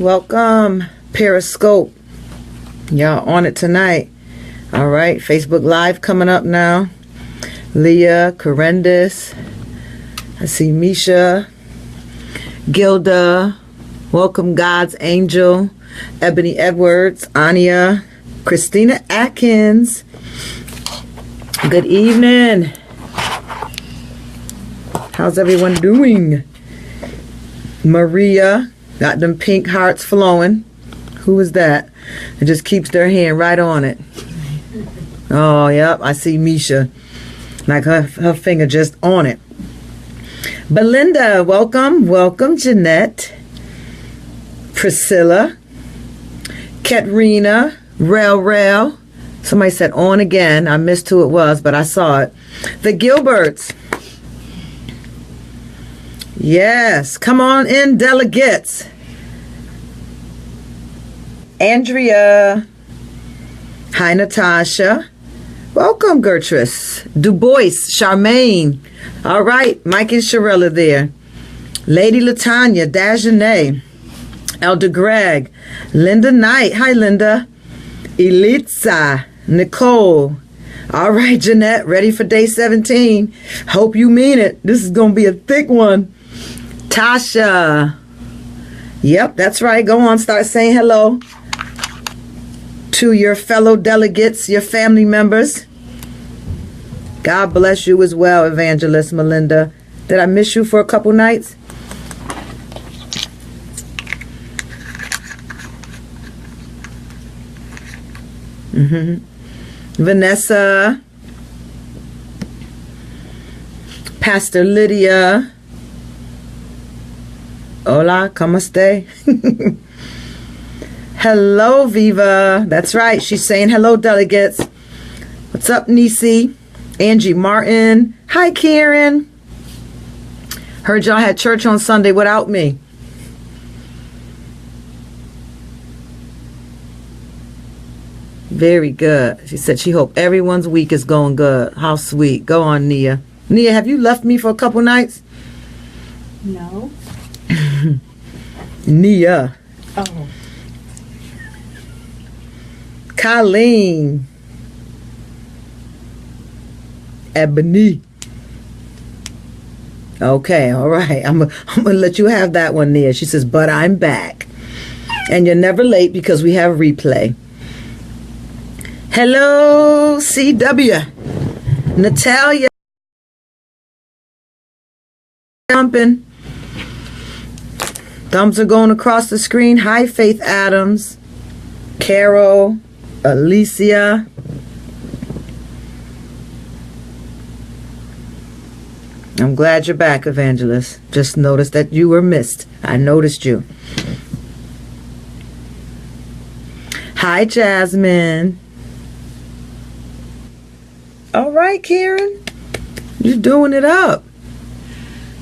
Welcome, Periscope. Y'all on it tonight. All right, Facebook Live coming up now. Leah, Corendis. I see Misha, Gilda. Welcome, God's Angel. Ebony Edwards, Anya, Christina Atkins. Good evening. How's everyone doing? Maria, got them pink hearts flowing. Who is that? It just keeps their hand right on it. Oh, yep, I see Misha. Like her finger just on it. Belinda, welcome. Welcome, Jeanette. Priscilla. Katrina. Rail. Somebody said on again. I missed who it was, but I saw it. The Gilberts. Yes, come on in, delegates. Andrea. Hi, Natasha. Welcome, Gertrude. Du Bois, Charmaine. All right, Mike and Sharella there. Lady Latanya, Dajanay. Elder Greg. Linda Knight. Hi, Linda. Elitza. Nicole. All right, Jeanette, ready for day 17. Hope you mean it. This is going to be a thick one. Tasha. Yep, that's right. Go on, start saying hello to your fellow delegates, your family members. God bless you as well, Evangelist Melinda. Did I miss you for a couple nights? Vanessa. Pastor Lydia. Hola, ¿cómo esté? Hello, Viva. That's right. She's saying hello, delegates. What's up, Nisi? Angie Martin. Hi, Karen. Heard y'all had church on Sunday without me. Very good. She said she hoped everyone's week is going good. How sweet. Go on, Nia. Nia, have you left me for a couple nights? No. Nia. Oh. Colleen. Ebony. Okay, all right. I'm gonna let you have that one, Nia. She says, but I'm back. And you're never late because we have replay. Hello, CW. Natalia. Jumping. Thumbs are going across the screen. Hi, Faith Adams. Carol. Alicia. I'm glad you're back, Evangelist. Just noticed that you were missed. I noticed you. Hi, Jasmine. All right, Karen. You're doing it up.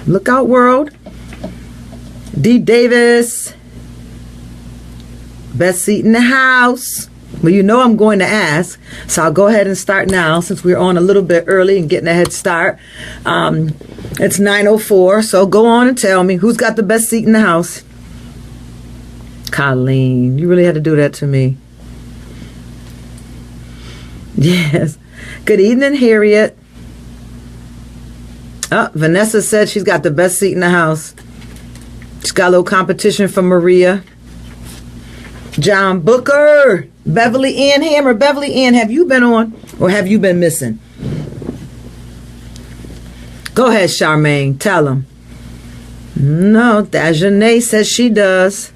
Look out, world. D. Davis. Best seat in the house. Well, you know I'm going to ask, so I'll go ahead and start now since we're on a little bit early and getting a head start. It's 9:04, so go on and tell me who's got the best seat in the house. Colleen, you really had to do that to me. Yes. Good evening, Harriet. Oh, Vanessa said she's got the best seat in the house. She's got a little competition from Maria. John Booker. Beverly Ann Hammer. Beverly Ann, have you been on or have you been missing? Go ahead, Charmaine. Tell them. No, Dajanay says she does.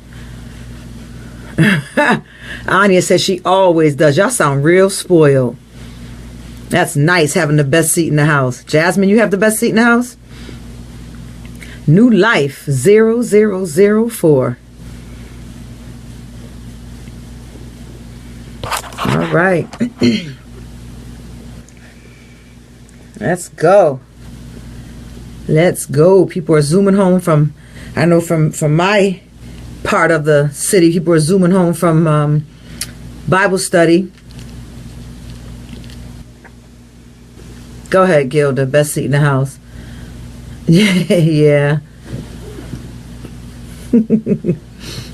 Anya says she always does. Y'all sound real spoiled. That's nice having the best seat in the house. Jasmine, you have the best seat in the house? New Life 0004. All right. Let's go. Let's go. People are zooming home from, I know from my part of the city, people are zooming home from Bible study. Go ahead, Gilda. Best seat in the house. Yeah.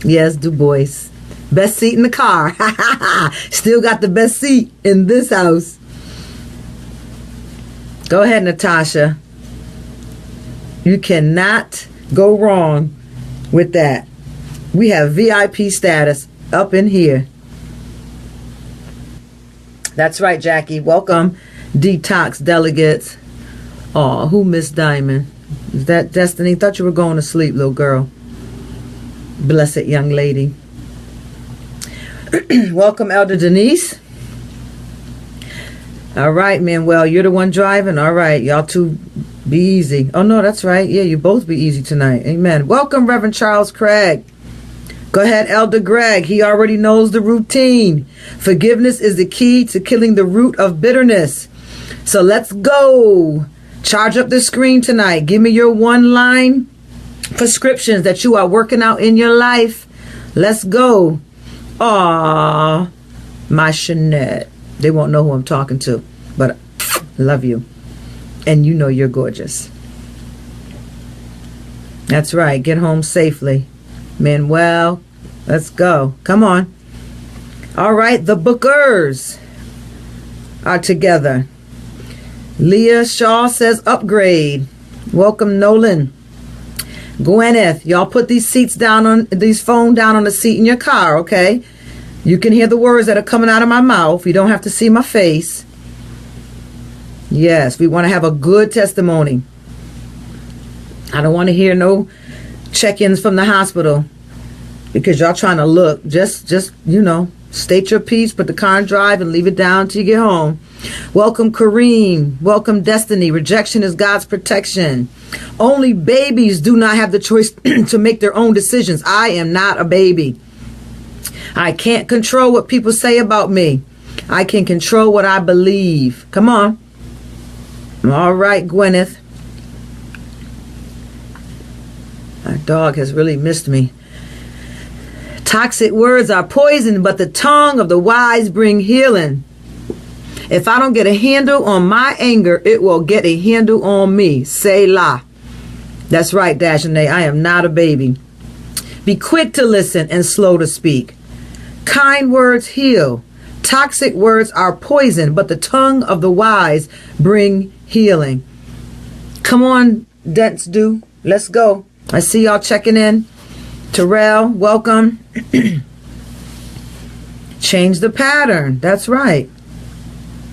Yes, Du Bois. Best seat in the car. Still got the best seat in this house. Go ahead, Natasha. You cannot go wrong with that. We have VIP status up in here. That's right, Jackie. Welcome, Detox delegates. Oh, who missed Diamond? Is that Destiny? Thought you were going to sleep, little girl. Blessed young lady. Welcome, Elder Denise. All right, Manuel, you're the one driving. All right, y'all two be easy. Oh, no, that's right. Yeah, you both be easy tonight. Amen. Welcome, Reverend Charles Craig. Go ahead, Elder Greg. He already knows the routine. Forgiveness is the key to killing the root of bitterness. So let's go. Charge up the screen tonight. Give me your one-line prescriptions that you are working out in your life. Let's go. Aww, my Shanette. They won't know who I'm talking to, but love you. And you know you're gorgeous. That's right. Get home safely. Manuel, let's go. Come on. All right, the Bookers are together. Leah Shaw says upgrade. Welcome, Nolan. Gwyneth, y'all put these phone down on the seat in your car, okay? You can hear the words that are coming out of my mouth. You don't have to see my face. Yes, we want to have a good testimony. I don't want to hear no check-ins from the hospital because y'all trying to look. Just state your piece, put the car in drive, and leave it down till you get home. Welcome, Kareem. Welcome, Destiny. Rejection is God's protection. Only babies do not have the choice to make their own decisions. I am not a baby. I can't control what people say about me. I can control what I believe. Come on. All right, Gwyneth. My dog has really missed me. Toxic words are poison, but the tongue of the wise bring healing. If I don't get a handle on my anger, it will get a handle on me. Selah. That's right, Dashane. I am not a baby. Be quick to listen and slow to speak. Kind words heal. Toxic words are poison, but the tongue of the wise bring healing. Come on, Dents Do. Let's go. I see y'all checking in. Terrell, welcome. Change the pattern. That's right.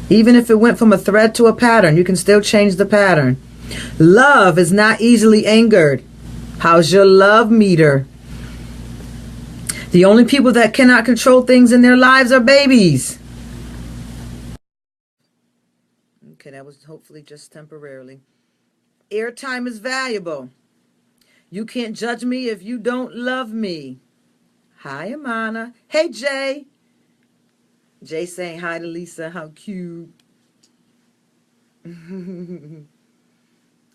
Even if it went from a thread to a pattern, you can still change the pattern. Love is not easily angered. How's your love meter? The only people that cannot control things in their lives are babies. Okay, that was hopefully just temporarily. Airtime is valuable. You can't judge me if you don't love me. Hi, Amana. Hey, Jay. Jay saying hi to Lisa. How cute.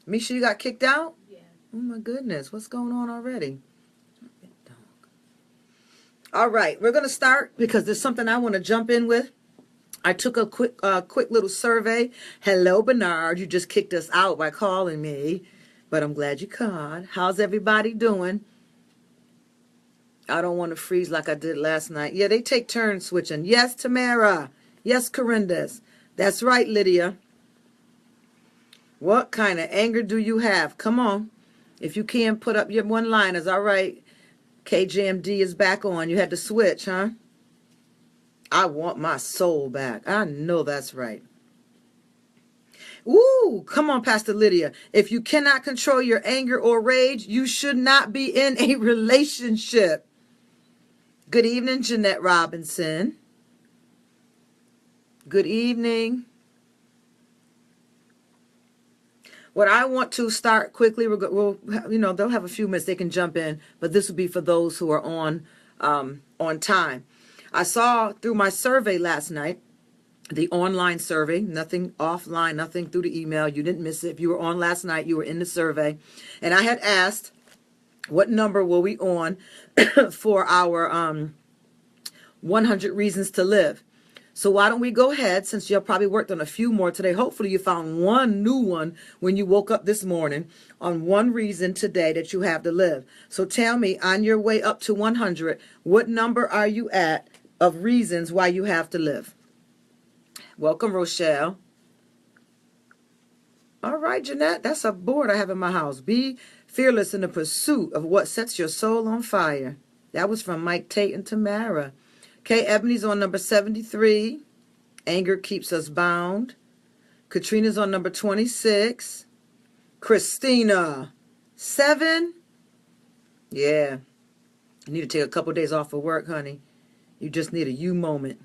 Misha, you got kicked out? Yeah. Oh, my goodness. What's going on already? All right. We're going to start because there's something I want to jump in with. I took a quick little survey. Hello, Bernard. You just kicked us out by calling me, but I'm glad you called. How's everybody doing? I don't want to freeze like I did last night. Yeah, they take turns switching. Yes, Tamara. Yes, Corindas. That's right, Lydia. What kind of anger do you have? Come on. If you can't put up your one-liners, all right. KJMD is back on. You had to switch, huh? I want my soul back. I know that's right. Ooh, come on, Pastor Lydia. If you cannot control your anger or rage, you should not be in a relationship. Good evening, Jeanette Robinson. Good evening. What I want to start quickly, we'll they'll have a few minutes, they can jump in, but this will be for those who are on time. I saw through my survey last night, the online survey, nothing offline, nothing through the email. You didn't miss it. If you were on last night, you were in the survey. And I had asked, what number were we on for our 100 Reasons to Live? So why don't we go ahead, since you probably worked on a few more today. Hopefully you found one new one when you woke up this morning on one reason today that you have to live. So tell me, on your way up to 100, what number are you at of reasons why you have to live? Welcome, Rochelle. All right, Jeanette, that's a board I have in my house. Be fearless in the pursuit of what sets your soul on fire. That was from Mike Tate and Tamara. Okay, Ebony's on number 73. Anger keeps us bound. Katrina's on number 26. Christina, 7. Yeah. You need to take a couple days off of work, honey. You just need a you moment.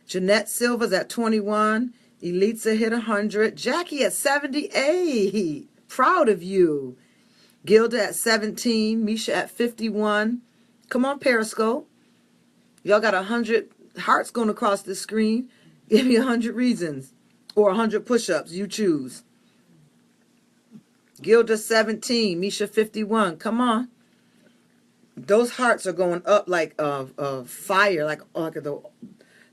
Jeanette Silva's at 21. Elitza hit 100. Jackie at 78. Proud of you. Gilda at 17. Misha at 51. Come on, Periscope. Y'all got 100 hearts going across the screen. Give me 100 reasons. Or 100 push-ups. You choose. Gilda 17. Misha 51. Come on. Those hearts are going up like fire. Like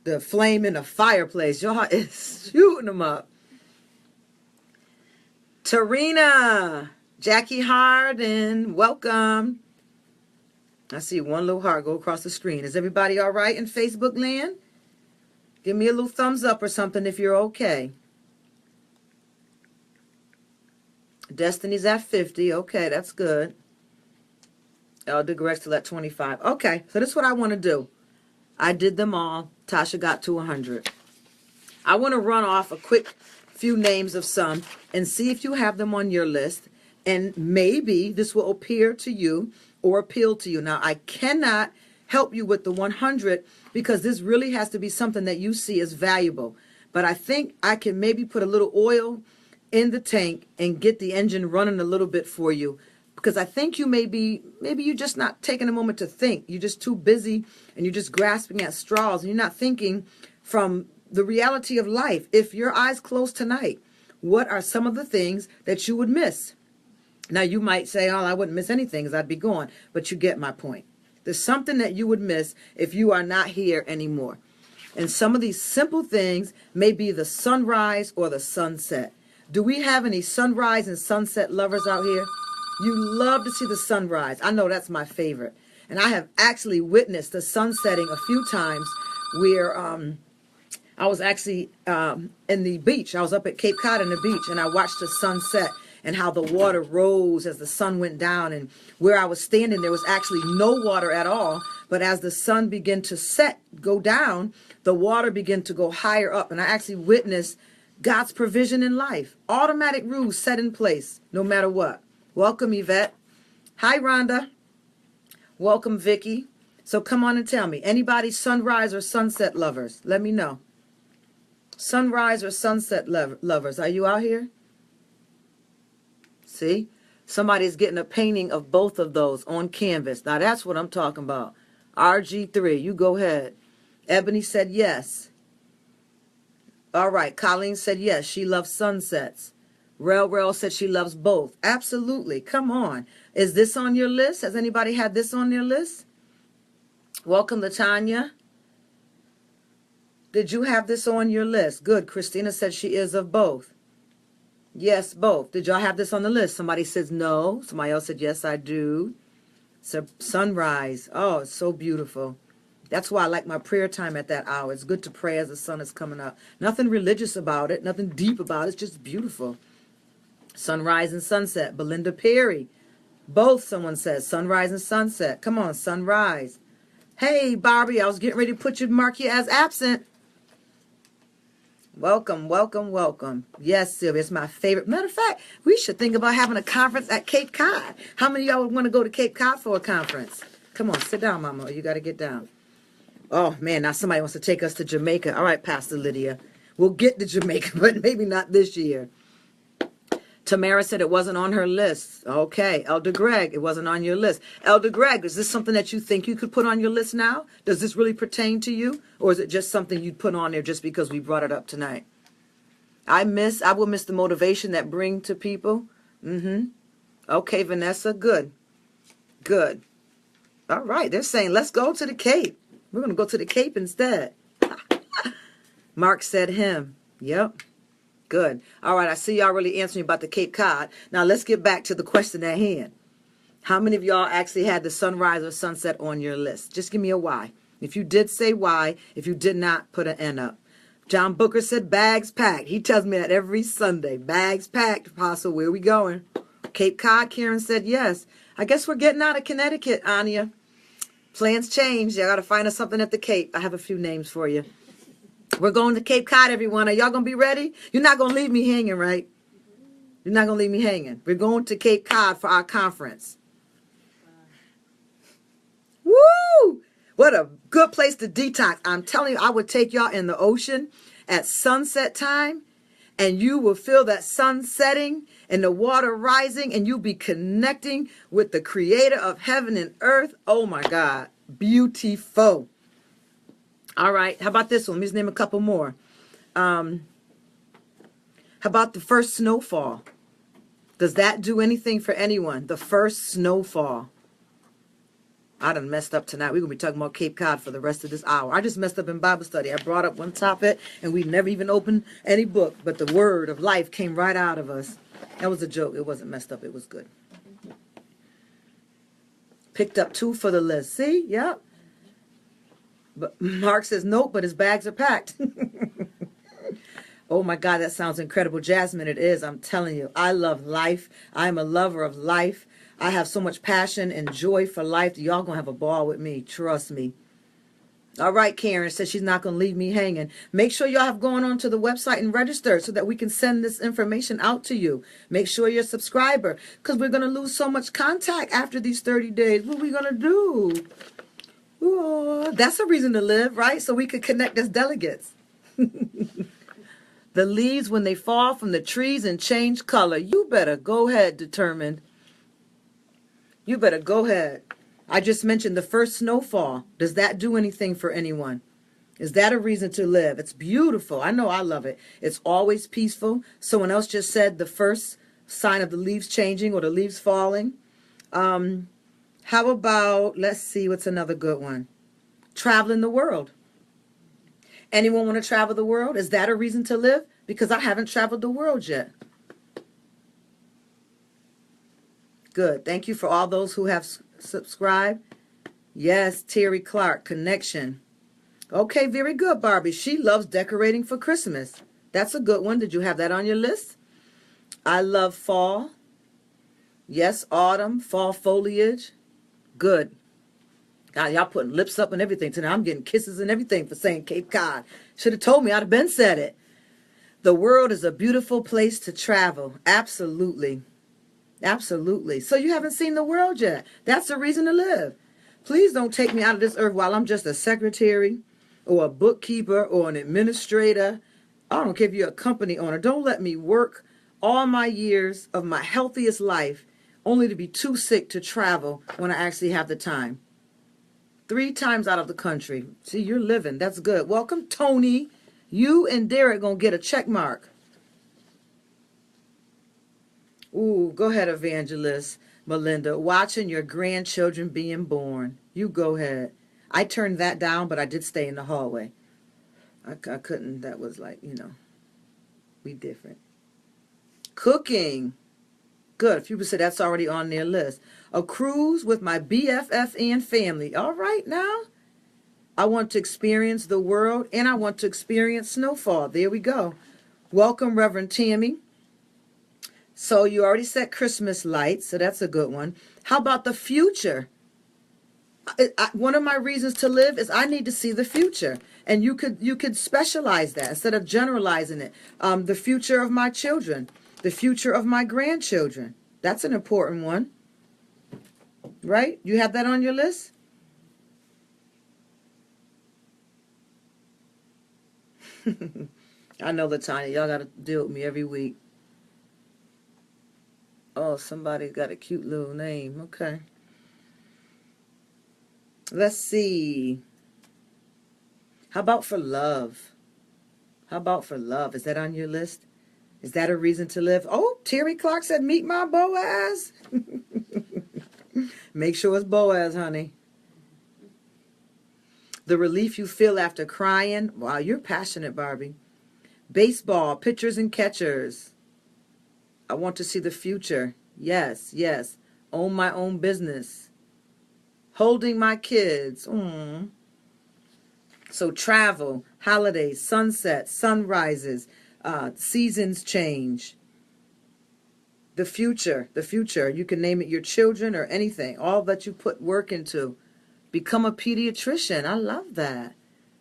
the flame in a fireplace. Your heart is shooting them up. Tarina. Jackie Harden. Welcome. I see one little heart go across the screen. Is everybody all right in Facebook land? Give me a little thumbs up or something if you're okay. Destiny's at 50. Okay, that's good. Elder Greg's still at 25. Okay, so this is what I want to do. I did them all. Tasha got to 100. I want to run off a quick few names of some and see if you have them on your list. And maybe this will appear to you or appeal to you. Now, I cannot help you with the 100 because this really has to be something that you see as valuable. But I think I can maybe put a little oil in the tank and get the engine running a little bit for you. Because I think you maybe you're just not taking a moment to think. You're just too busy and you're just grasping at straws and you're not thinking from the reality of life. If your eyes closed tonight, what are some of the things that you would miss? Now, you might say, oh, I wouldn't miss anything because I'd be gone. But you get my point. There's something that you would miss if you are not here anymore. And some of these simple things may be the sunrise or the sunset. Do we have any sunrise and sunset lovers out here? You love to see the sunrise. I know that's my favorite. And I have actually witnessed the sun setting a few times where I was actually in the beach. I was up at Cape Cod in the beach and I watched the sunset and how the water rose as the sun went down. And where I was standing, there was actually no water at all. But as the sun began to go down, the water began to go higher up. And I actually witnessed God's provision in life. Automatic rules set in place, no matter what. Welcome, Yvette. Hi, Rhonda. Welcome, Vicky. So come on and tell me, anybody sunrise or sunset lovers? Let me know. Sunrise or sunset lovers, are you out here? See, somebody's getting a painting of both of those on canvas. Now that's what I'm talking about. RG3, you go ahead. Ebony said yes. All right, Colleen said yes, she loves sunsets. Rel said she loves both. Absolutely, come on. Is this on your list? Has anybody had this on their list? Welcome, Latanya. Did you have this on your list? Good, Christina said she is of both. Yes, both. Did y'all have this on the list? Somebody says no. Somebody else said yes, I do. So sunrise. Oh, it's so beautiful. That's why I like my prayer time at that hour. It's good to pray as the sun is coming up. Nothing religious about it. Nothing deep about it. It's just beautiful. Sunrise and sunset. Belinda Perry. Both, someone says. Sunrise and sunset. Come on, sunrise. Hey, Barbie, I was getting ready to mark you as absent. Welcome, welcome, welcome. Yes, Sylvia, it's my favorite. Matter of fact, we should think about having a conference at Cape Cod. How many of y'all would want to go to Cape Cod for a conference? Come on, sit down, Mama. You got to get down. Oh, man, now somebody wants to take us to Jamaica. All right, Pastor Lydia. We'll get to Jamaica, but maybe not this year. Tamara said it wasn't on her list. Okay. Elder Greg, it wasn't on your list. Elder Greg, is this something that you think you could put on your list now? Does this really pertain to you? Or is it just something you'd put on there just because we brought it up tonight? I will miss the motivation that bring to people. Okay, Vanessa, good. Good. All right, they're saying, let's go to the Cape. We're going to go to the Cape instead. Mark said him. Yep. Good. All right. I see y'all really answering about the Cape Cod. Now let's get back to the question at hand. How many of y'all actually had the sunrise or sunset on your list? Just give me a Y. If you did, say Y. If you did not, put an N up. John Booker said bags packed. He tells me that every Sunday. Bags packed, Apostle. Where we going? Cape Cod, Karen said yes. I guess we're getting out of Connecticut, Anya. Plans changed. Y'all got to find us something at the Cape. I have a few names for you. We're going to Cape Cod, everyone. Are y'all going to be ready? You're not going to leave me hanging, right? You're not going to leave me hanging. We're going to Cape Cod for our conference. Woo! What a good place to detox. I'm telling you, I would take y'all in the ocean at sunset time, and you will feel that sun setting and the water rising, and you'll be connecting with the creator of heaven and earth. Oh my God. Beautiful. All right. How about this one? Let me just name a couple more. How about the first snowfall? Does that do anything for anyone? The first snowfall. I done messed up tonight. We're going to be talking about Cape Cod for the rest of this hour. I just messed up in Bible study. I brought up one topic, and we never even opened any book, but the word of life came right out of us. That was a joke. It wasn't messed up. It was good. Picked up 2 for the list. See? Yep. But Mark says, nope, but his bags are packed. Oh, my God, that sounds incredible. Jasmine, it is. I'm telling you. I love life. I'm a lover of life. I have so much passion and joy for life. Y'all going to have a ball with me. Trust me. All right, Karen says she's not going to leave me hanging. Make sure y'all have gone on to the website and registered so that we can send this information out to you. Make sure you're a subscriber because we're going to lose so much contact after these 30 days. What are we going to do? Ooh, that's a reason to live, right? So we could connect as delegates. The leaves, when they fall from the trees and change color. You better go ahead, Determined. You better go ahead. I just mentioned the first snowfall. Does that do anything for anyone? Is that a reason to live? It's beautiful. I know I love it. It's always peaceful. Someone else just said the first sign of the leaves changing or the leaves falling. How about, let's see, what's another good one? Traveling the world. Anyone want to travel the world? Is that a reason to live? Because I haven't traveled the world yet. Good. Thank you for all those who have subscribed. Yes, Terry Clark, connection. Okay, very good, Barbie. She loves decorating for Christmas. That's a good one. Did you have that on your list? I love fall. Yes, autumn, fall foliage. Good. God, y'all putting lips up and everything tonight. I'm getting kisses and everything for saying Cape Cod. Should have told me. I'd have been said it. The world is a beautiful place to travel. Absolutely. Absolutely. So you haven't seen the world yet. That's a reason to live. Please don't take me out of this earth while I'm just a secretary or a bookkeeper or an administrator. I don't care if you're a company owner. Don't let me work all my years of my healthiest life only to be too sick to travel when I actually have the time. 3 times out of the country. See, you're living. That's good. Welcome, Tony. You and Derek going to get a check mark. Ooh, go ahead, Evangelist Melinda. Watching your grandchildren being born. You go ahead. I turned that down, but I did stay in the hallway. I couldn't. That was like, we different. Cooking. Good. A few people said that's already on their list. A cruise with my BFF and family. All right now. I want to experience the world and I want to experience snowfall. There we go. Welcome, Reverend Tammy. So you already said Christmas lights, so that's a good one. How about the future? One of my reasons to live is I need to see the future. And you could specialize that instead of generalizing it. The future of my children. The future of my grandchildren. That's an important one. Right? You have that on your list? I know, Latanya. Y'all got to deal with me every week. Oh, somebody got a cute little name. Okay. Let's see. How about for love? How about for love? Is that on your list? Is that a reason to live? Oh, Terry Clark said, meet my Boaz. Make sure it's Boaz, honey. The relief you feel after crying. Wow, you're passionate, Barbie. Baseball, pitchers and catchers. I want to see the future. Yes, yes. Own my own business. Holding my kids. So travel, holidays, sunsets, sunrises, seasons change. The future. You can name it your children or anything. All that you put work into. Become a pediatrician. I love that.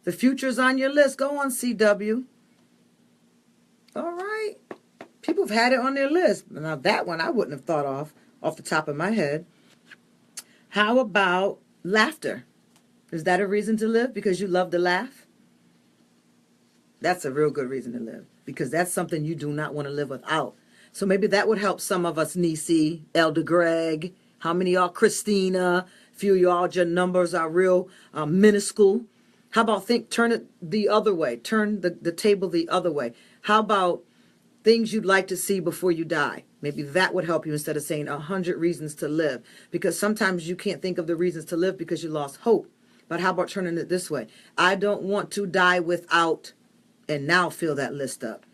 The future's on your list. Go on, CW. All right. People have had it on their list. Now that one I wouldn't have thought off the top of my head. How about laughter? Is that a reason to live because you love to laugh? That's a real good reason to live because that's something you do not want to live without. So maybe that would help some of us, Nisi, Elder Greg, how many of y'all, Christina, a few of y'all, your numbers are real minuscule. How about turn it the other way, turn the table the other way. How about things you'd like to see before you die? Maybe that would help you instead of saying 100 reasons to live, because sometimes you can't think of the reasons to live because you lost hope. But how about turning it this way? I don't want to die without, and now fill that list up.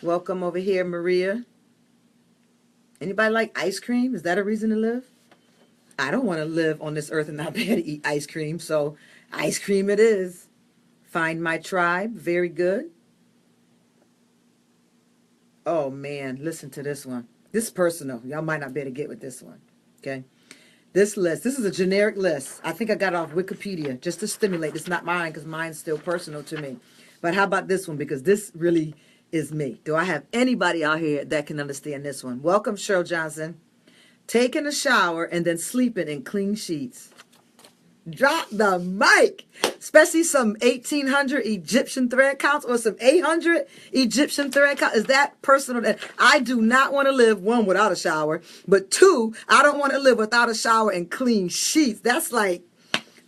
Welcome over here, Maria. Anybody like ice cream? Is that a reason to live? I don't want to live on this earth and not be able to eat ice cream, so ice cream it is. Find my tribe. Very good. Oh, man. Listen to this one. This is personal. Y'all might not be able to get with this one. Okay. This list. This is a generic list. I think I got it off Wikipedia just to stimulate. It's not mine because mine's still personal to me. But how about this one? Because this really is me. Do I have anybody out here that can understand this one? Welcome, Cheryl Johnson. Taking a shower and then sleeping in clean sheets. Drop the mic. Especially some 1800 Egyptian thread counts or some 800 Egyptian thread counts. Is that personal? I do not want to live, one, without a shower. But two, I don't want to live without a shower and clean sheets. That's like,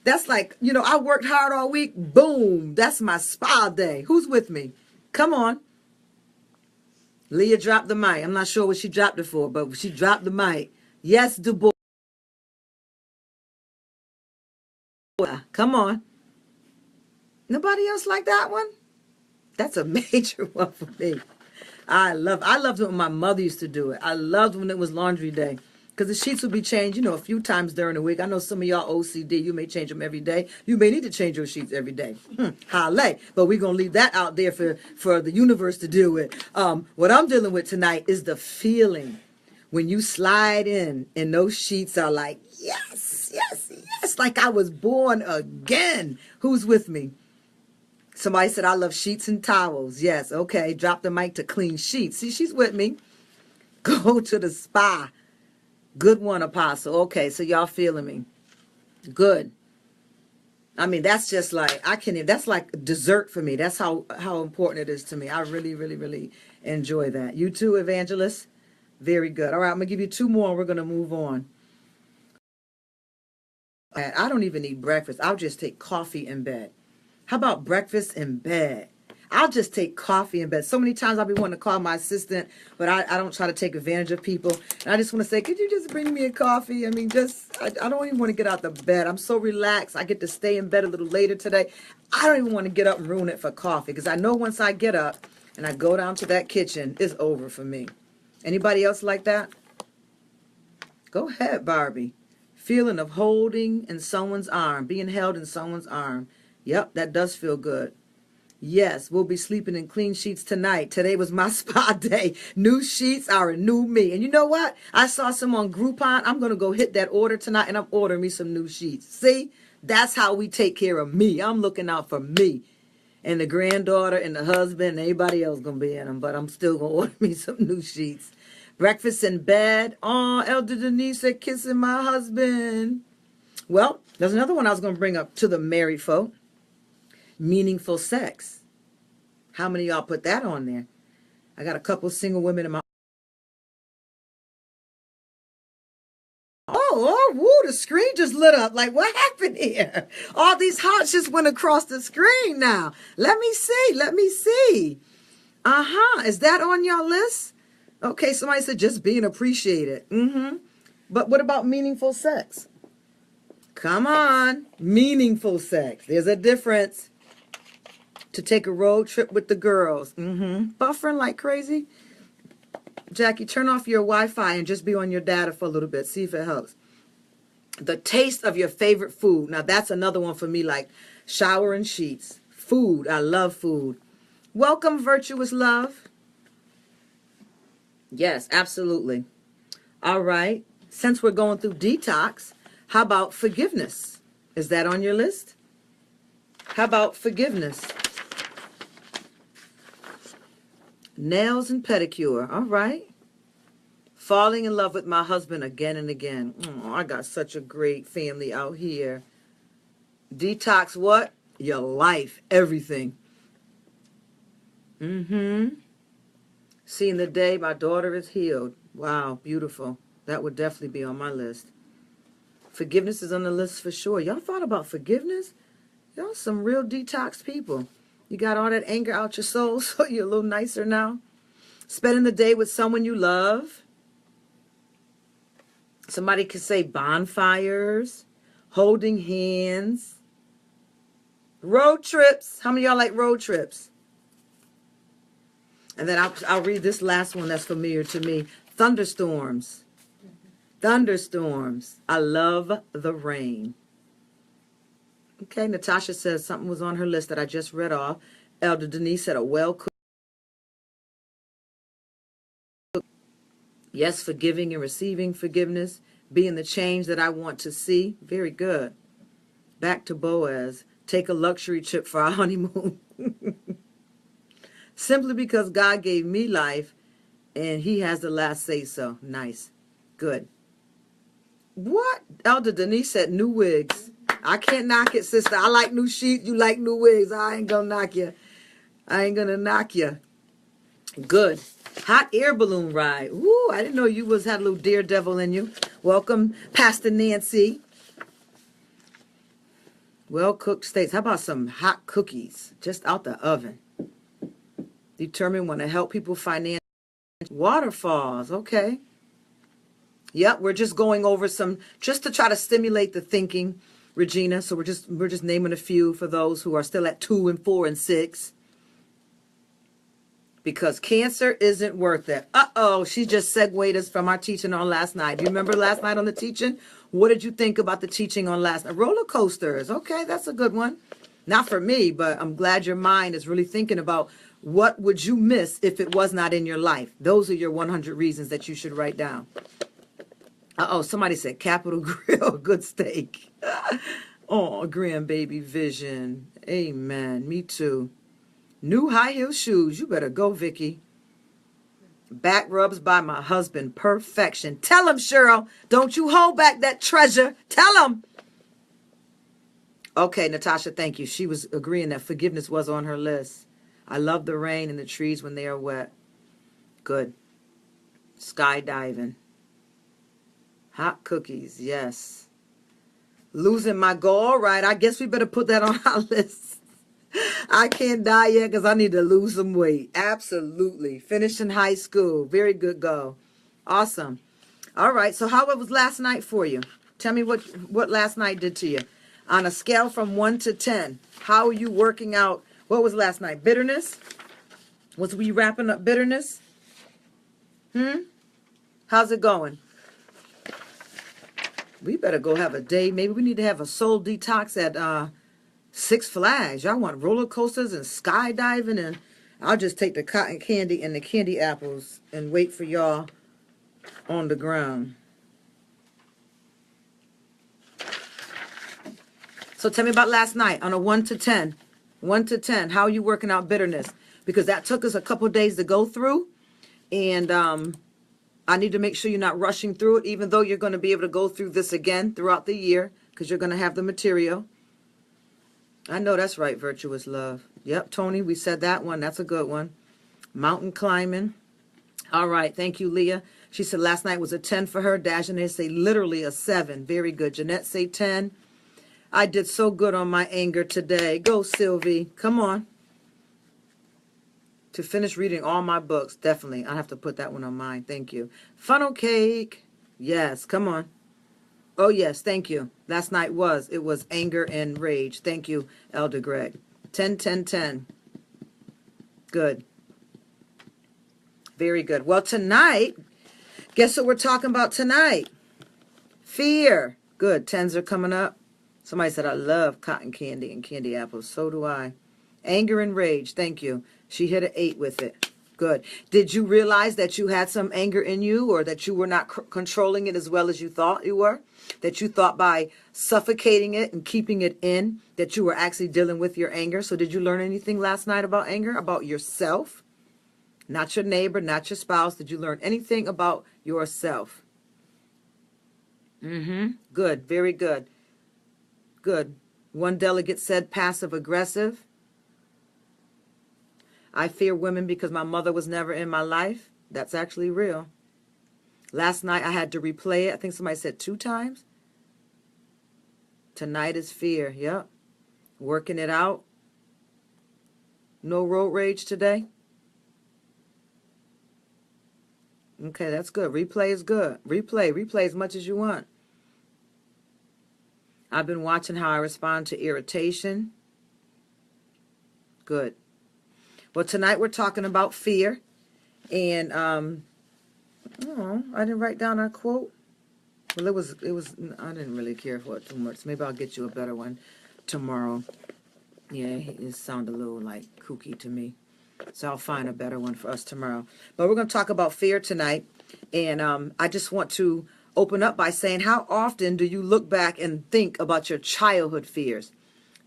I worked hard all week. Boom. That's my spa day. Who's with me? Come on. Leah dropped the mic. I'm not sure what she dropped it for, but she dropped the mic. Yes, Du Bois. Come on. Nobody else like that one? That's a major one for me. I loved it when my mother used to do it. I loved when it was laundry day. Because the sheets would be changed, a few times during the week. I know some of y'all OCD, you may change them every day. You may need to change your sheets every day. Hale. But we're going to leave that out there for the universe to deal with. What I'm dealing with tonight is the feeling when you slide in and those sheets are like, yes, yes, yes, like I was born again. Who's with me? Somebody said, I love sheets and towels. Yes, okay. Drop the mic to clean sheets. See, she's with me. Go to the spa. Good one, Apostle. Okay, so y'all feeling me. Good. I mean, that's just like, that's like dessert for me. That's how important it is to me. I really, really, really enjoy that. You too, Evangelist? Very good. All right, I'm going to give you two more and we're going to move on. I don't even eat breakfast. I'll just take coffee in bed. How about breakfast in bed? I'll just take coffee in bed. So many times I'll be wanting to call my assistant, but I don't try to take advantage of people. And I just want to say, could you just bring me a coffee? I mean, I don't even want to get out the bed. I'm so relaxed. I get to stay in bed a little later today. I don't even want to get up and ruin it for coffee because I know once I get up and I go down to that kitchen, it's over for me. Anybody else like that? Go ahead, Barbie. Feeling of holding in someone's arm, being held in someone's arm. Yep, that does feel good. Yes, we'll be sleeping in clean sheets tonight. Today was my spa day. New sheets are a new me. And you know what? I saw some on Groupon. I'm going to go hit that order tonight and I'm ordering me some new sheets. See? That's how we take care of me. I'm looking out for me. And the granddaughter and the husband and everybody else going to be in them. But I'm still going to order me some new sheets. Breakfast in bed. Oh, Elder Denise said kissing my husband. Well, there's another one I was going to bring up to the married folk. Meaningful sex. How many of y'all put that on there? I got a couple single women in my... Woo, the screen just lit up. Like, what happened here? All these hearts just went across the screen now. Let me see. Is that on your list? Okay, somebody said just being appreciated. But what about meaningful sex? Come on. Meaningful sex. There's a difference. To take a road trip with the girls. Buffering like crazy. Jackie, turn off your Wi-Fi and just be on your data for a little bit. See if it helps. The taste of your favorite food. Now, that's another one for me, like shower and sheets. Food. I love food. Welcome, Virtuous Love. Yes, absolutely. All right. Since we're going through detox, how about forgiveness? Is that on your list? How about forgiveness? Nails and pedicure. All right. Falling in love with my husband again and again. Oh, I got such a great family out here. Detox what? Your life. Everything. Seeing the day my daughter is healed. Wow, beautiful. That would definitely be on my list. Forgiveness is on the list for sure. Y'all thought about forgiveness? Y'all some real detox people. You got all that anger out your soul, so you're a little nicer now. Spending the day with someone you love. Somebody could say bonfires, holding hands, road trips. How many of y'all like road trips? And then I'll read this last one that's familiar to me. Thunderstorms. Thunderstorms. I love the rain. Okay, Natasha says something was on her list that I just read off. Elder Denise said a well-cooked. Yes, forgiving and receiving forgiveness. Being the change that I want to see. Very good. Back to Boaz. Take a luxury trip for our honeymoon. Simply because God gave me life and he has the last say so. Nice. Good. What? Elder Denise said new wigs. I can't knock it, sister. I like new sheets. You like new wigs. I ain't gonna knock you. I ain't gonna knock you. Good. Hot air balloon ride. Ooh, I didn't know you had a little daredevil in you. Welcome, Pastor Nancy. Well-cooked steaks. How about some hot cookies just out the oven? Determine when to help people financially. Waterfalls. Okay. Yep, we're just going over some, just to try to stimulate the thinking, Regina. So we're just naming a few for those who are still at 2 and 4 and 6. Because cancer isn't worth it. Uh-oh, she just segued us from our teaching on last night. Do you remember last night on the teaching? What did you think about the teaching on last night? Roller coasters. Okay, that's a good one. Not for me, but I'm glad your mind is really thinking about what would you miss if it was not in your life. Those are your 100 reasons that you should write down. Uh-oh, somebody said Capital Grill, good steak. Oh, grandbaby vision. Amen. Me too. New high heel shoes. You better go, Vicky. Back rubs by my husband. Perfection. Tell him, Cheryl. Don't you hold back that treasure. Tell him. Okay, Natasha, thank you. She was agreeing that forgiveness was on her list. I love the rain and the trees when they are wet. Good. Skydiving. Hot cookies, yes. Losing my goal. All right, I guess we better put that on our list. I can't die yet because I need to lose some weight. Absolutely. Finishing high school. Very good goal. Awesome. All right, so how was last night for you? Tell me what last night did to you. On a scale from 1 to 10, how are you working out? What was last night? Bitterness? Was we wrapping up bitterness? How's it going? We better go have a day. Maybe we need to have a soul detox at Six Flags. Y'all want roller coasters and skydiving, and I'll just take the cotton candy and the candy apples and wait for y'all on the ground. So tell me about last night on a 1 to 10. 1 to 10. How are you working out bitterness? Because that took us a couple days to go through. And I need to make sure you're not rushing through it, even though you're going to be able to go through this again throughout the year because you're going to have the material. I know that's right, Virtuous Love. Yep, Tony, we said that one. That's a good one. Mountain climbing. All right, thank you, Leah. She said last night was a 10 for her. Dajanay say literally a 7. Very good. Jeanette say 10. I did so good on my anger today. Go, Sylvie. Come on. To finish reading all my books. Definitely. I have to put that one on mine. Thank you. Funnel cake. Yes. Come on. Oh, yes. Thank you. Last night it was anger and rage. Thank you, Elder Greg. 10, 10, 10. Good. Very good. Well, tonight, guess what we're talking about tonight? Fear. Good. 10s are coming up. Somebody said, I love cotton candy and candy apples. So do I. Anger and rage. Thank you. She hit an 8 with it. Good. Did you realize that you had some anger in you, or that you were not controlling it as well as you thought you were? That you thought by suffocating it and keeping it in, that you were actually dealing with your anger? So did you learn anything last night about anger, about yourself? Not your neighbor, not your spouse. Did you learn anything about yourself? Good. Very good. Good. One delegate said passive aggressive. I fear women because my mother was never in my life. That's actually real. Last night I had to replay it. I think somebody said 2 times. Tonight is fear. Yep. Working it out. No road rage today. Okay, that's good. Replay is good. Replay as much as you want. I've been watching how I respond to irritation. Good. Well, tonight we're talking about fear. And I didn't write down our quote. Well, it was I didn't really care for it too much. Maybe I'll get you a better one tomorrow. Yeah, it sounded a little like kooky to me. So I'll find a better one for us tomorrow. But we're going to talk about fear tonight. And I just want to open up by saying, how often do you look back and think about your childhood fears?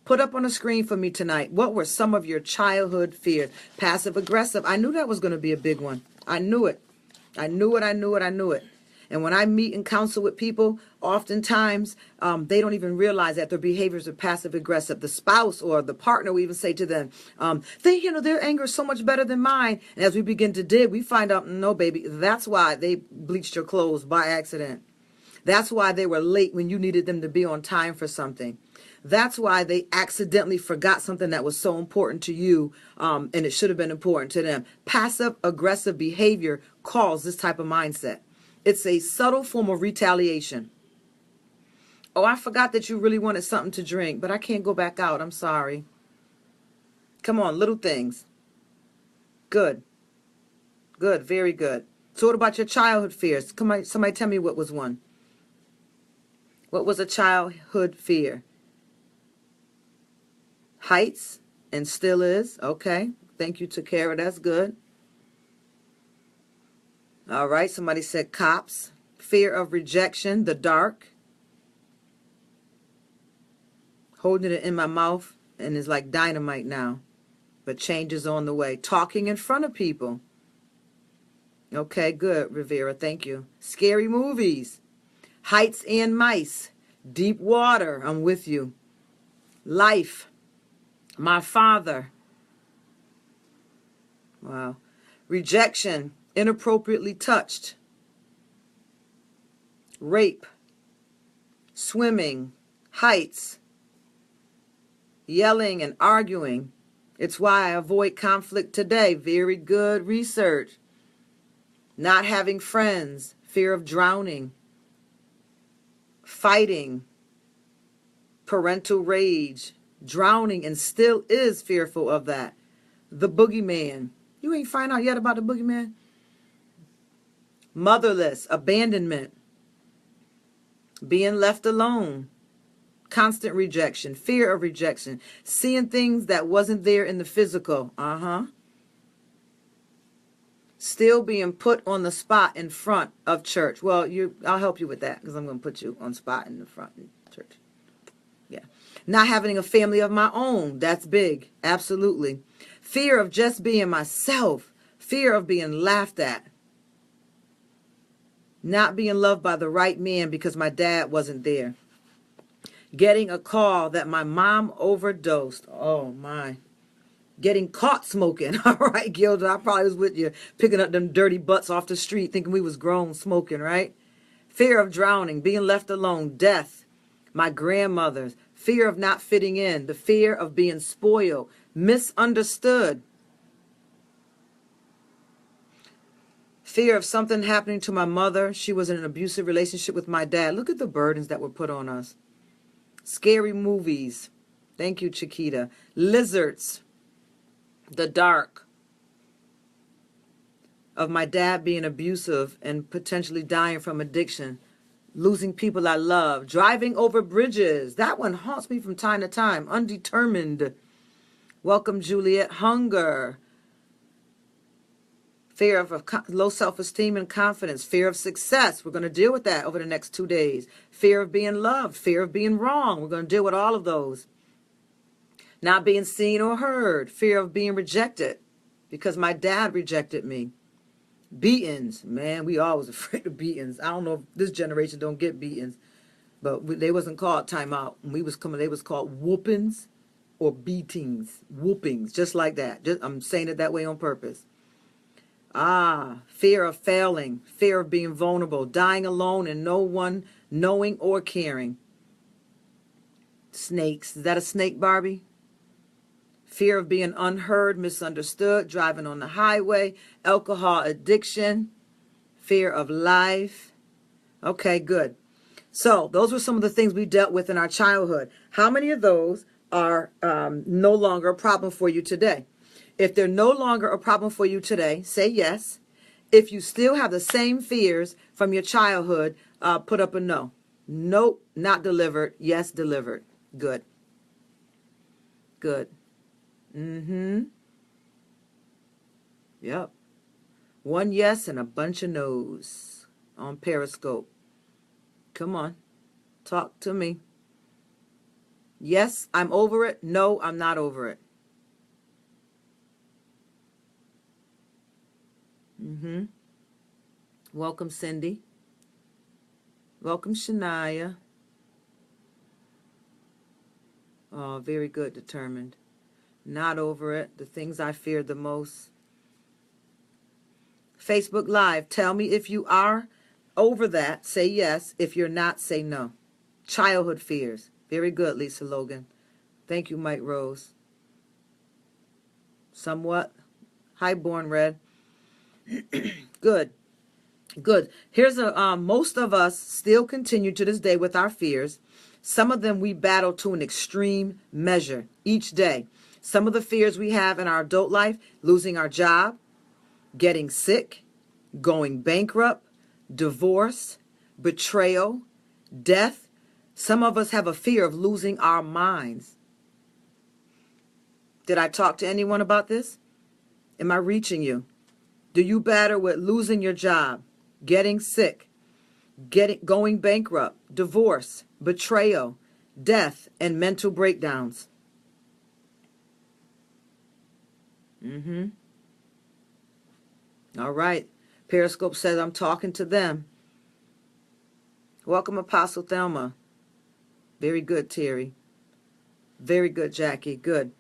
Put up on the screen for me tonight, what were some of your childhood fears? Passive aggressive. I knew that was going to be a big one. I knew it. I knew it. And when I meet and counsel with people, oftentimes they don't even realize that their behaviors are passive aggressive. The spouse or the partner will even say to them, their anger is so much better than mine. And as we begin to dig, we find out, no, baby, that's why they bleached your clothes by accident. That's why they were late when you needed them to be on time for something. That's why they accidentally forgot something that was so important to you, and it should have been important to them. Passive aggressive behavior calls this type of mindset. It's a subtle form of retaliation. Oh, I forgot that you really wanted something to drink, but I can't go back out. I'm sorry. Come on, little things. Good. Good, very good. So what about your childhood fears? Come on, somebody tell me what was one. What was a childhood fear? Heights, and still is. Okay. Thank you, Takara. That's good. All right. Somebody said cops. Fear of rejection. The dark. Holding it in my mouth and it's like dynamite now. But change is on the way. Talking in front of people. Okay, good, Rivera. Thank you. Scary movies. Heights and mice. Deep water. I'm with you. Life. My father. Wow. Rejection. Inappropriately touched. Rape. Swimming. Heights. Yelling and arguing. It's why I avoid conflict today. Very good research. Not having friends. Fear of drowning. Fighting. Parental rage. Drowning and still is fearful of that. The boogeyman. You ain't find out yet about the boogeyman? Motherless. Abandonment. Being left alone. Constant rejection. Fear of rejection. Seeing things that wasn't there in the physical. Still being put on the spot in front of church. Well, I'll help you with that because I'm going to put you on spot in the front in church. Yeah. Not having a family of my own. That's big. Absolutely. Fear of just being myself. Fear of being laughed at. Not being loved by the right man because my dad wasn't there. Getting a call that my mom overdosed. Oh, my. Getting caught smoking. All right, Gilda, I probably was with you. Picking up them dirty butts off the street thinking we was grown smoking, right? Fear of drowning. Being left alone. Death. My grandmother's. Fear of not fitting in. The fear of being spoiled. Misunderstood. Fear of something happening to my mother. She was in an abusive relationship with my dad. Look at the burdens that were put on us. Scary movies. Thank you, Chiquita. Lizards. The dark. Of my dad being abusive and potentially dying from addiction. Losing people I love. Driving over bridges. That one haunts me from time to time. Undetermined. Welcome, Juliet. Hunger. Fear of low self-esteem and confidence. Fear of success. We're going to deal with that over the next 2 days. Fear of being loved. Fear of being wrong. We're going to deal with all of those. Not being seen or heard. Fear of being rejected because my dad rejected me. Beatings. Man, we always afraid of beatings. I don't know if this generation don't get beatings, but they wasn't called timeout. When we was coming, they was called whoopings or beatings. Whoopings, just like that. I'm saying it that way on purpose. Fear of failing, fear of being vulnerable, dying alone and no one knowing or caring. Snakes. Is that a snake, Barbie? Fear of being unheard, misunderstood, driving on the highway, alcohol addiction, fear of life. Okay, good. So those were some of the things we dealt with in our childhood. How many of those are no longer a problem for you today? If they're no longer a problem for you today, say yes. If you still have the same fears from your childhood, put up a no. Nope, not delivered. Yes, delivered. Good. Good. Yep. One yes and a bunch of no's on Periscope. Come on. Talk to me. Yes, I'm over it. No, I'm not over it. Welcome, Cindy. Welcome, Shania. Oh, very good, determined. Not over it. The things I feared the most. Facebook Live. Tell me if you are over that. Say yes. If you're not, say no. Childhood fears. Very good, Lisa Logan. Thank you, Mike Rose. Somewhat. Highborn Red. Good. Good. Here's most of us still continue to this day with our fears. Some of them we battle to an extreme measure each day. Some of the fears we have in our adult life: losing our job, getting sick, going bankrupt, divorce, betrayal, death. Some of us have a fear of losing our minds. Did I talk to anyone about this? Am I reaching you? Do you battle with losing your job, getting sick, going bankrupt, divorce, betrayal, death, and mental breakdowns? All right. Periscope says I'm talking to them. Welcome, Apostle Thelma. Very good, Terry. Very good, Jackie. Good.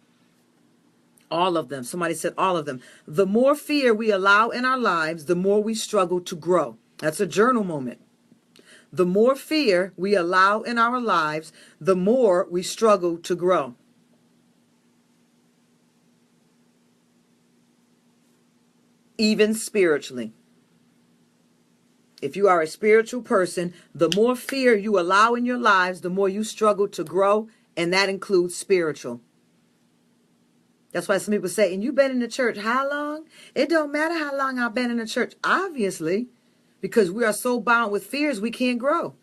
All of them. Somebody said all of them. The more fear we allow in our lives, the more we struggle to grow. That's a journal moment. The more fear we allow in our lives, the more we struggle to grow. Even spiritually. If you are a spiritual person, the more fear you allow in your lives, the more you struggle to grow, and that includes spiritual. That's why some people say, and you've been in the church how long? It don't matter how long I've been in the church. Obviously, because we are so bound with fears, we can't grow.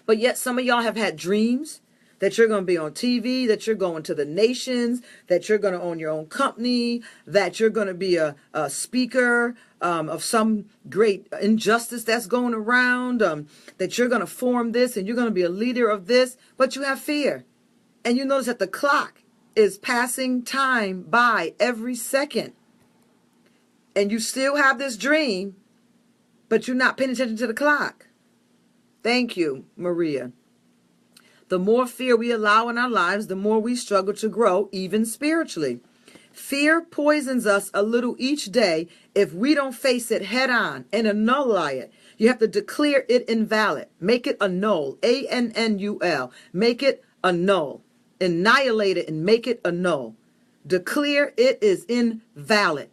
But yet some of y'all have had dreams that you're going to be on TV, that you're going to the nations, that you're going to own your own company, that you're going to be a speaker of some great injustice that's going around, that you're going to form this and you're going to be a leader of this, but you have fear. And you notice that the clock is passing time by every second. And you still have this dream, but you're not paying attention to the clock. Thank you, Maria. The more fear we allow in our lives, the more we struggle to grow, even spiritually. Fear poisons us a little each day if we don't face it head on and annul it. You have to declare it invalid. Make it annul. A-N-N-U-L. Make it annul. Annihilate it and make it annul. Declare it is invalid.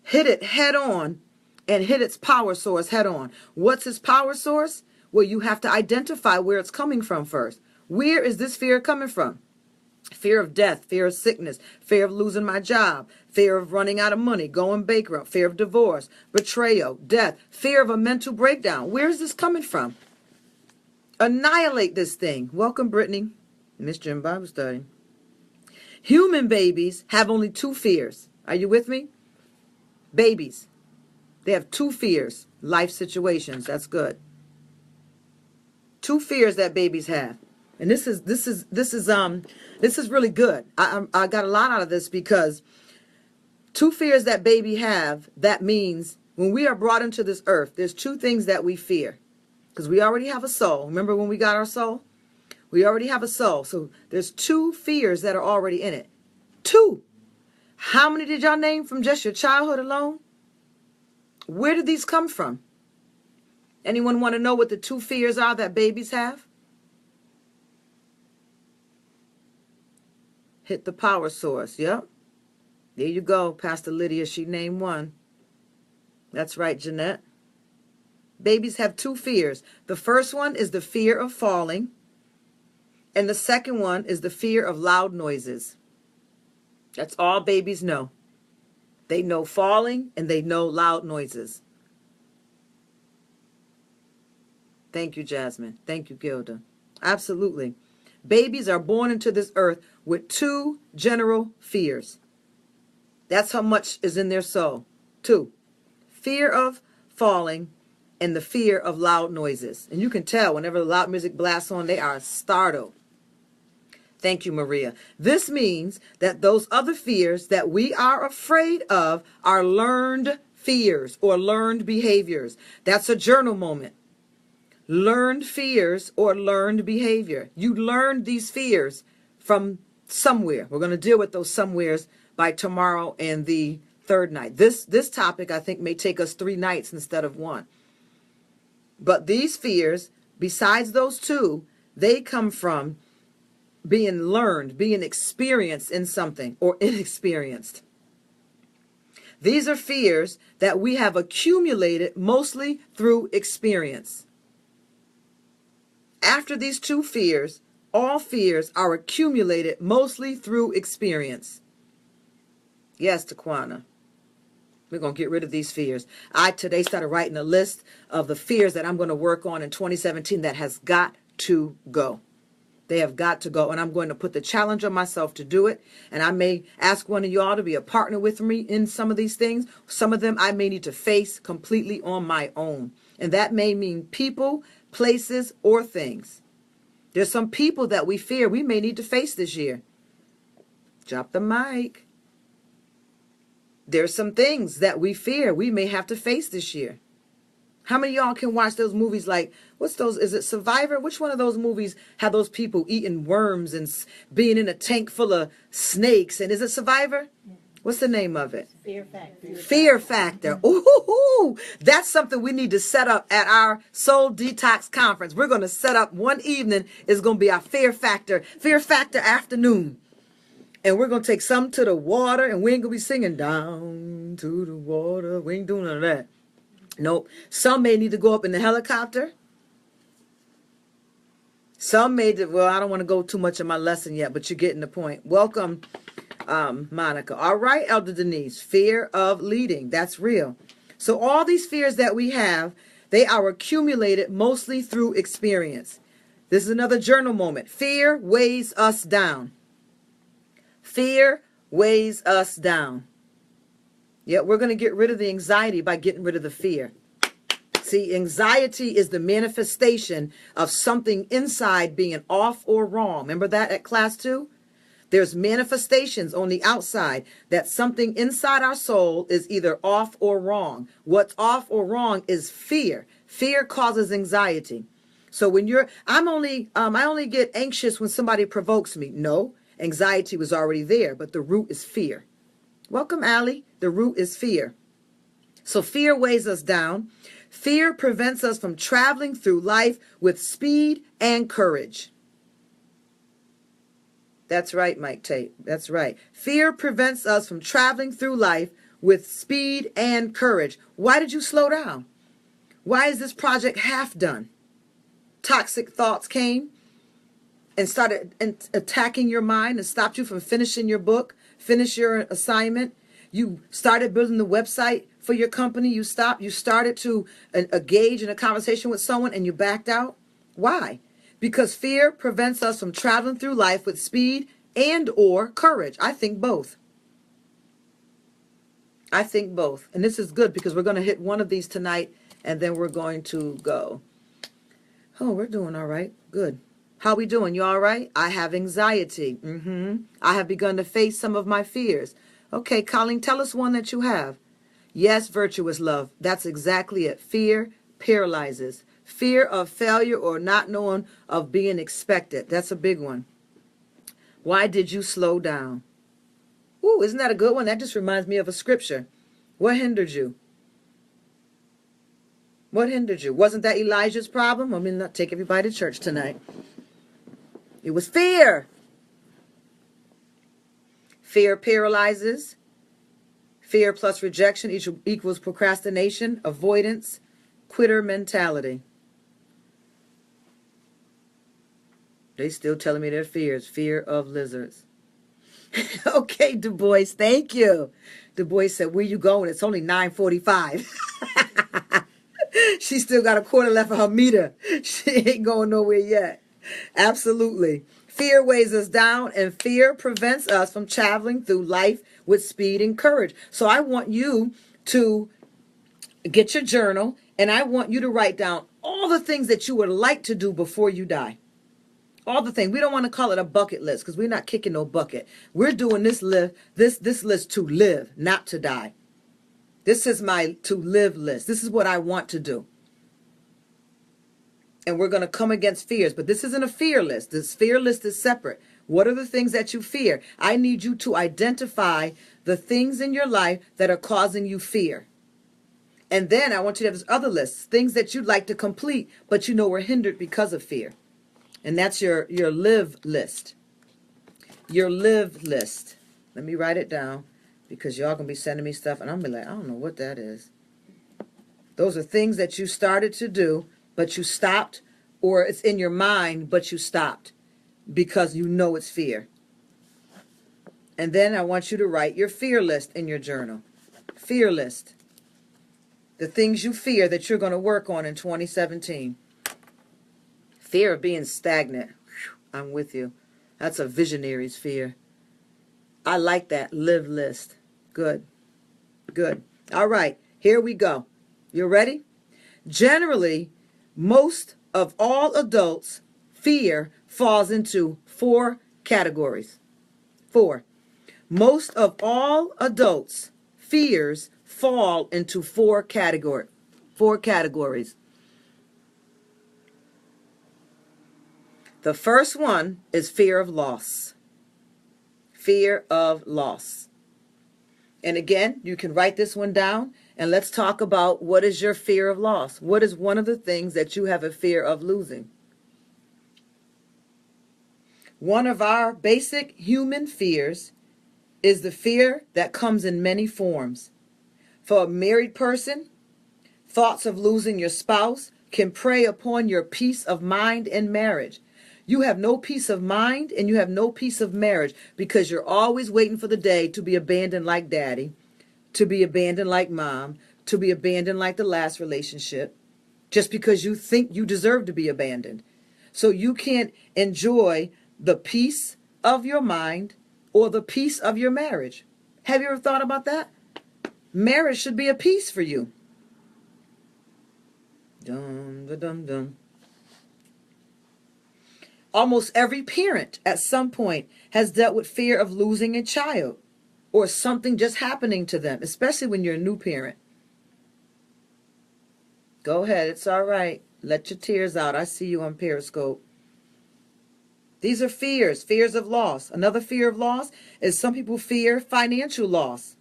hit it head on and hit its power source head on. What's its power source? Well, you have to identify where it's coming from first. Where is this fear coming from? Fear of death, fear of sickness, fear of losing my job, fear of running out of money, going bankrupt, fear of divorce, betrayal, death, fear of a mental breakdown. Where is this coming from? Annihilate this thing. Welcome, Brittany. Miss Jim Bible Study. Human babies have only two fears. Are you with me? Babies. They have two fears. Life situations. That's good. Two fears that babies have. And this is really good. I got a lot out of this because two fears that baby have, that means when we are brought into this earth, there's two things that we fear. Because we already have a soul. Remember when we got our soul? We already have a soul. So there's two fears that are already in it. Two. How many did y'all name from just your childhood alone? Where did these come from? Anyone want to know what the two fears are that babies have? Hit the power source. Yep. There you go, Pastor Lydia. She named one. That's right, Jeanette. Babies have two fears. The first one is the fear of falling. And the second one is the fear of loud noises. That's all babies know. They know falling and they know loud noises. Thank you, Jasmine. Thank you, Gilda. Absolutely. Babies are born into this earth with two general fears. That's how much is in their soul. Two. Fear of falling and the fear of loud noises. And you can tell whenever the loud music blasts on, they are startled. Thank you, Maria. This means that those other fears that we are afraid of are learned fears or learned behaviors. That's a journal moment. Learned fears or learned behavior. You learned these fears from somewhere. We're going to deal with those somewheres by tomorrow and the third night. This topic, I think, may take us 3 nights instead of 1. But these fears, besides those two, they come from being learned, being experienced in something or inexperienced. These are fears that we have accumulated mostly through experience. After these two fears, all fears are accumulated mostly through experience. Yes, Taquana. We're going to get rid of these fears. I today started writing a list of the fears that I'm going to work on in 2017 that has got to go. They have got to go. And I'm going to put the challenge on myself to do it. And I may ask one of y'all to be a partner with me in some of these things. Some of them I may need to face completely on my own. And that may mean people, places, or things. There's some people that we fear we may need to face this year. Drop the mic. There's some things that we fear we may have to face this year. How many of y'all can watch those movies like, what's those, is it Survivor? Which one of those movies have those people eating worms and being in a tank full of snakes? And is it Survivor? Yeah. What's the name of it? Fear Factor. Fear Factor. Ooh, that's something we need to set up at our Soul Detox Conference. We're going to set up one evening. It's going to be our Fear Factor afternoon. And we're going to take some to the water, and we ain't going to be singing down to the water. We ain't doing none of that. Nope. Some may need to go up in the helicopter. Some may, well, I don't want to go too much in my lesson yet, but you're getting the point. Welcome, Monica. All right, Elder Denise. Fear of leading. That's real. So all these fears that we have, they are accumulated mostly through experience. This is another journal moment. Fear weighs us down. Fear weighs us down. Yeah, we're going to get rid of the anxiety by getting rid of the fear. See, anxiety is the manifestation of something inside being off or wrong. Remember that at class 2? There's manifestations on the outside that something inside our soul is either off or wrong. What's off or wrong is fear. Fear causes anxiety. So when I only get anxious when somebody provokes me. No, anxiety was already there, but the root is fear. Welcome, Allie. The root is fear. So fear weighs us down. Fear prevents us from traveling through life with speed and courage. That's right, Mike Tate. That's right. Fear prevents us from traveling through life with speed and courage. Why did you slow down? Why is this project half done? Toxic thoughts came and started attacking your mind and stopped you from finishing your book, finish your assignment. You started building the website for your company. You stopped. You started to engage in a conversation with someone and you backed out. Why? Because fear prevents us from traveling through life with speed and or courage. I think both. I think both. And this is good because we're going to hit one of these tonight and then we're going to go. Oh, we're doing all right. Good. How we doing? You all right? I have anxiety. I have begun to face some of my fears. Okay, Colleen, tell us one that you have. Yes, virtuous love. That's exactly it. Fear paralyzes. Fear of failure or not knowing of being expected. That's a big one. Why did you slow down? Ooh, isn't that a good one? That just reminds me of a scripture. What hindered you? What hindered you? Wasn't that Elijah's problem? I mean, not take everybody to church tonight. It was fear. Fear paralyzes. Fear plus rejection equals procrastination, avoidance, quitter mentality. They still telling me their fears. Fear of lizards. Okay, Du Bois, thank you. Du Bois said, where you going? It's only 9:45. She still got a quarter left of her meter. She ain't going nowhere yet. Absolutely. Fear weighs us down and fear prevents us from traveling through life with speed and courage. So I want you to get your journal and I want you to write down all the things that you would like to do before you die. All the things. We don't want to call it a bucket list because we're not kicking no bucket. We're doing this list to live, not to die. This is my to live list. This is what I want to do. And we're going to come against fears. But this isn't a fear list. This fear list is separate. What are the things that you fear? I need you to identify the things in your life that are causing you fear. And then I want you to have this other list. Things that you'd like to complete, but you know were hindered because of fear. And that's your live list. Your live list. Let me write it down because y'all going to be sending me stuff. And I'm going to be like, I don't know what that is. Those are things that you started to do, but you stopped, or it's in your mind, but you stopped because you know it's fear. And then I want you to write your fear list in your journal. Fear list. The things you fear that you're going to work on in 2017. Fear of being stagnant. Whew, I'm with you. That's a visionary's fear. I like that live list. Good. Good. All right. Here we go. You ready? Generally, most of all adults' fear falls into 4 categories. 4. Most of all adults' fears fall into 4 categories. 4 categories. The first one is fear of loss. Fear of loss. And again, you can write this one down and let's talk about what is your fear of loss. What is one of the things that you have a fear of losing? One of our basic human fears is the fear that comes in many forms. For a married person, thoughts of losing your spouse can prey upon your peace of mind in marriage. You have no peace of mind and you have no peace of marriage because you're always waiting for the day to be abandoned like daddy, to be abandoned like mom, to be abandoned like the last relationship, just because you think you deserve to be abandoned. So you can't enjoy the peace of your mind or the peace of your marriage. Have you ever thought about that? Marriage should be a peace for you. Dum, da, dum, dum. Almost every parent at some point has dealt with fear of losing a child or something just happening to them, especially when you're a new parent. Go ahead. It's all right. Let your tears out. I see you on Periscope. These are fears, fears of loss. Another fear of loss is some people fear financial loss,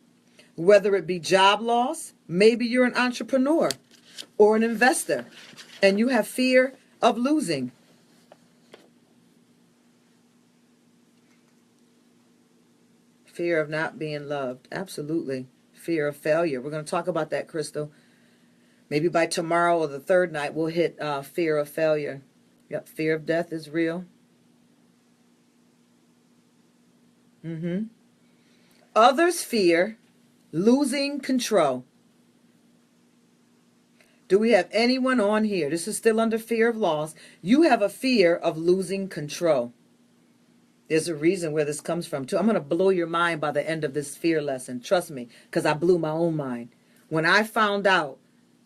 whether it be job loss. Maybe you're an entrepreneur or an investor and you have fear of losing. Fear of not being loved. Absolutely. Fear of failure. We're going to talk about that, Crystal. Maybe by tomorrow or the third night, we'll hit fear of failure. Yep, fear of death is real. Others fear losing control. Do we have anyone on here? This is still under fear of loss. You have a fear of losing control. There's a reason where this comes from, too. I'm going to blow your mind by the end of this fear lesson. Trust me, because I blew my own mind. When I found out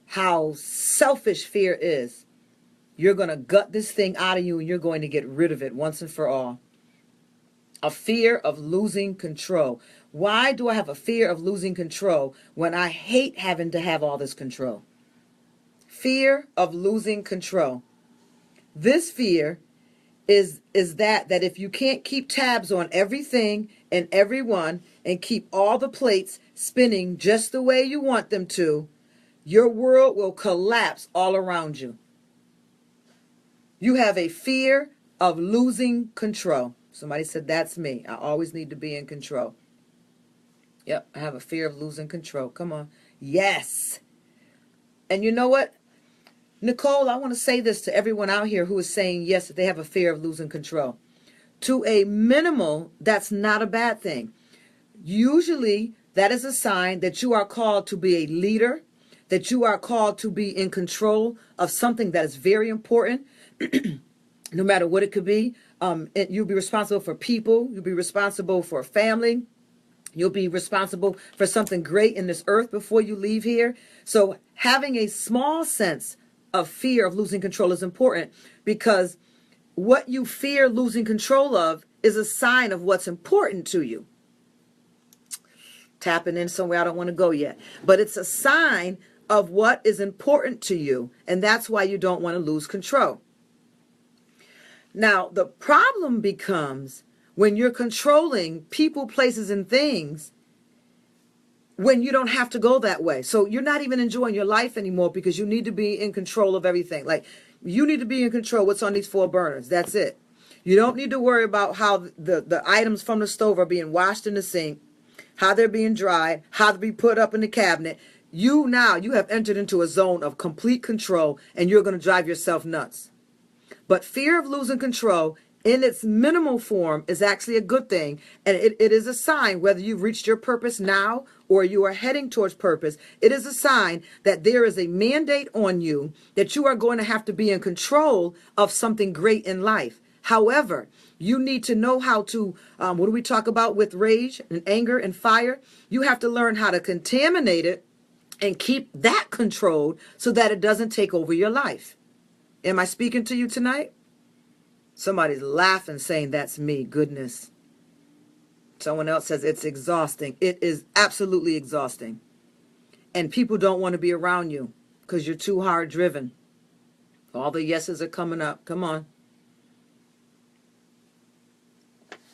how selfish fear is, you're going to gut this thing out of you and you're going to get rid of it once and for all. A fear of losing control. Why do I have a fear of losing control when I hate having to have all this control? Fear of losing control. This fear is that if you can't keep tabs on everything and everyone and keep all the plates spinning just the way you want them to, your world will collapse all around you. You have a fear of losing control. Somebody said, that's me. I always need to be in control. Yep, I have a fear of losing control. Come on. Yes. And you know what? Nicole, I want to say this to everyone out here who is saying yes, that they have a fear of losing control. To a minimal, that's not a bad thing. Usually, that is a sign that you are called to be a leader, that you are called to be in control of something that is very important, no matter what it could be. You'll be responsible for people. You'll be responsible for family. You'll be responsible for something great in this earth before you leave here. So having a small sense of fear of losing control is important, because what you fear losing control of is a sign of what's important to you. Tapping in somewhere I don't want to go yet, but it's a sign of what is important to you, and that's why you don't want to lose control. Now, the problem becomes when you're controlling people, places, and things when you don't have to go that way. So you're not even enjoying your life anymore because you need to be in control of everything. Like, you need to be in control what's on these 4 burners. That's it. You don't need to worry about how the items from the stove are being washed in the sink, how they're being dried, how they're being put up in the cabinet. You have entered into a zone of complete control, and you're going to drive yourself nuts. But fear of losing control in its minimal form is actually a good thing. And it is a sign, whether you've reached your purpose now or you are heading towards purpose, it is a sign that there is a mandate on you that you are going to have to be in control of something great in life. However, you need to know how to, what do we talk about with rage and anger and fire? You have to learn how to contaminate it and keep that controlled so that it doesn't take over your life. Am I speaking to you tonight? Somebody's laughing, saying that's me. Goodness. Someone else says it's exhausting. It is absolutely exhausting. And people don't want to be around you because you're too hard driven. All the yeses are coming up. Come on.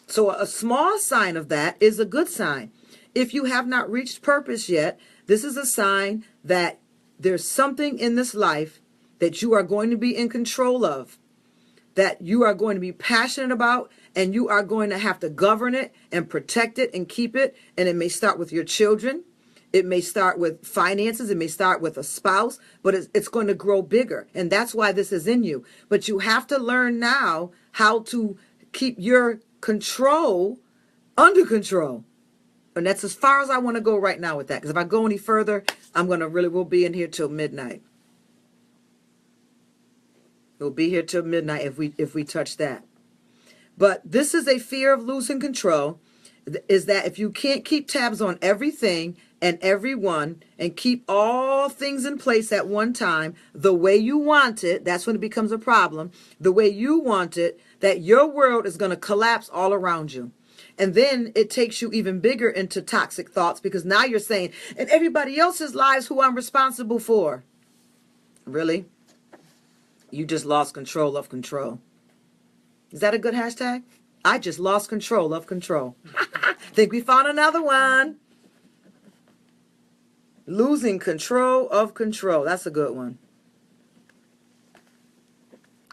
So a small sign of that is a good sign. If you have not reached purpose yet, this is a sign that there's something in this life that you are going to be in control of, that you are going to be passionate about, and you are going to have to govern it and protect it and keep it. And it may start with your children. It may start with finances. It may start with a spouse, but it's going to grow bigger. And that's why this is in you. But you have to learn now how to keep your control under control. And that's as far as I want to go right now with that. Because if I go any further, we'll be in here till midnight. We'll be here till midnight if we touch that. But this is a fear of losing control, is that if you can't keep tabs on everything and everyone and keep all things in place at one time the way you want it, that's when it becomes a problem. The way you want it, that your world is going to collapse all around you. And then it takes you even bigger into toxic thoughts, because now you're saying, and everybody else's lives who I'm responsible for. Really? You just lost control of control. Is that a good hashtag? I just lost control of control. Think we found another one. Losing control of control. That's a good one.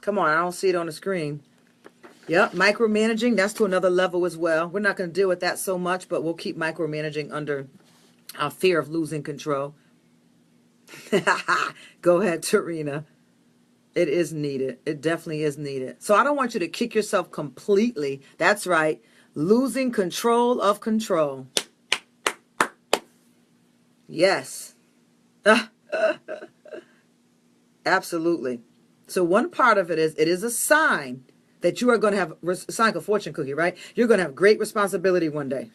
Come on, I don't see it on the screen. Yep, micromanaging, that's to another level as well. We're not going to deal with that so much, but we'll keep micromanaging under Fear of losing control. Go ahead, Tarina. It is needed. It definitely is needed. So I don't want you to kick yourself completely. That's right. Losing control of control. Yes. Absolutely. So one part of it is a sign that you are going to have, a sign like a fortune cookie, right? You're going to have great responsibility one day.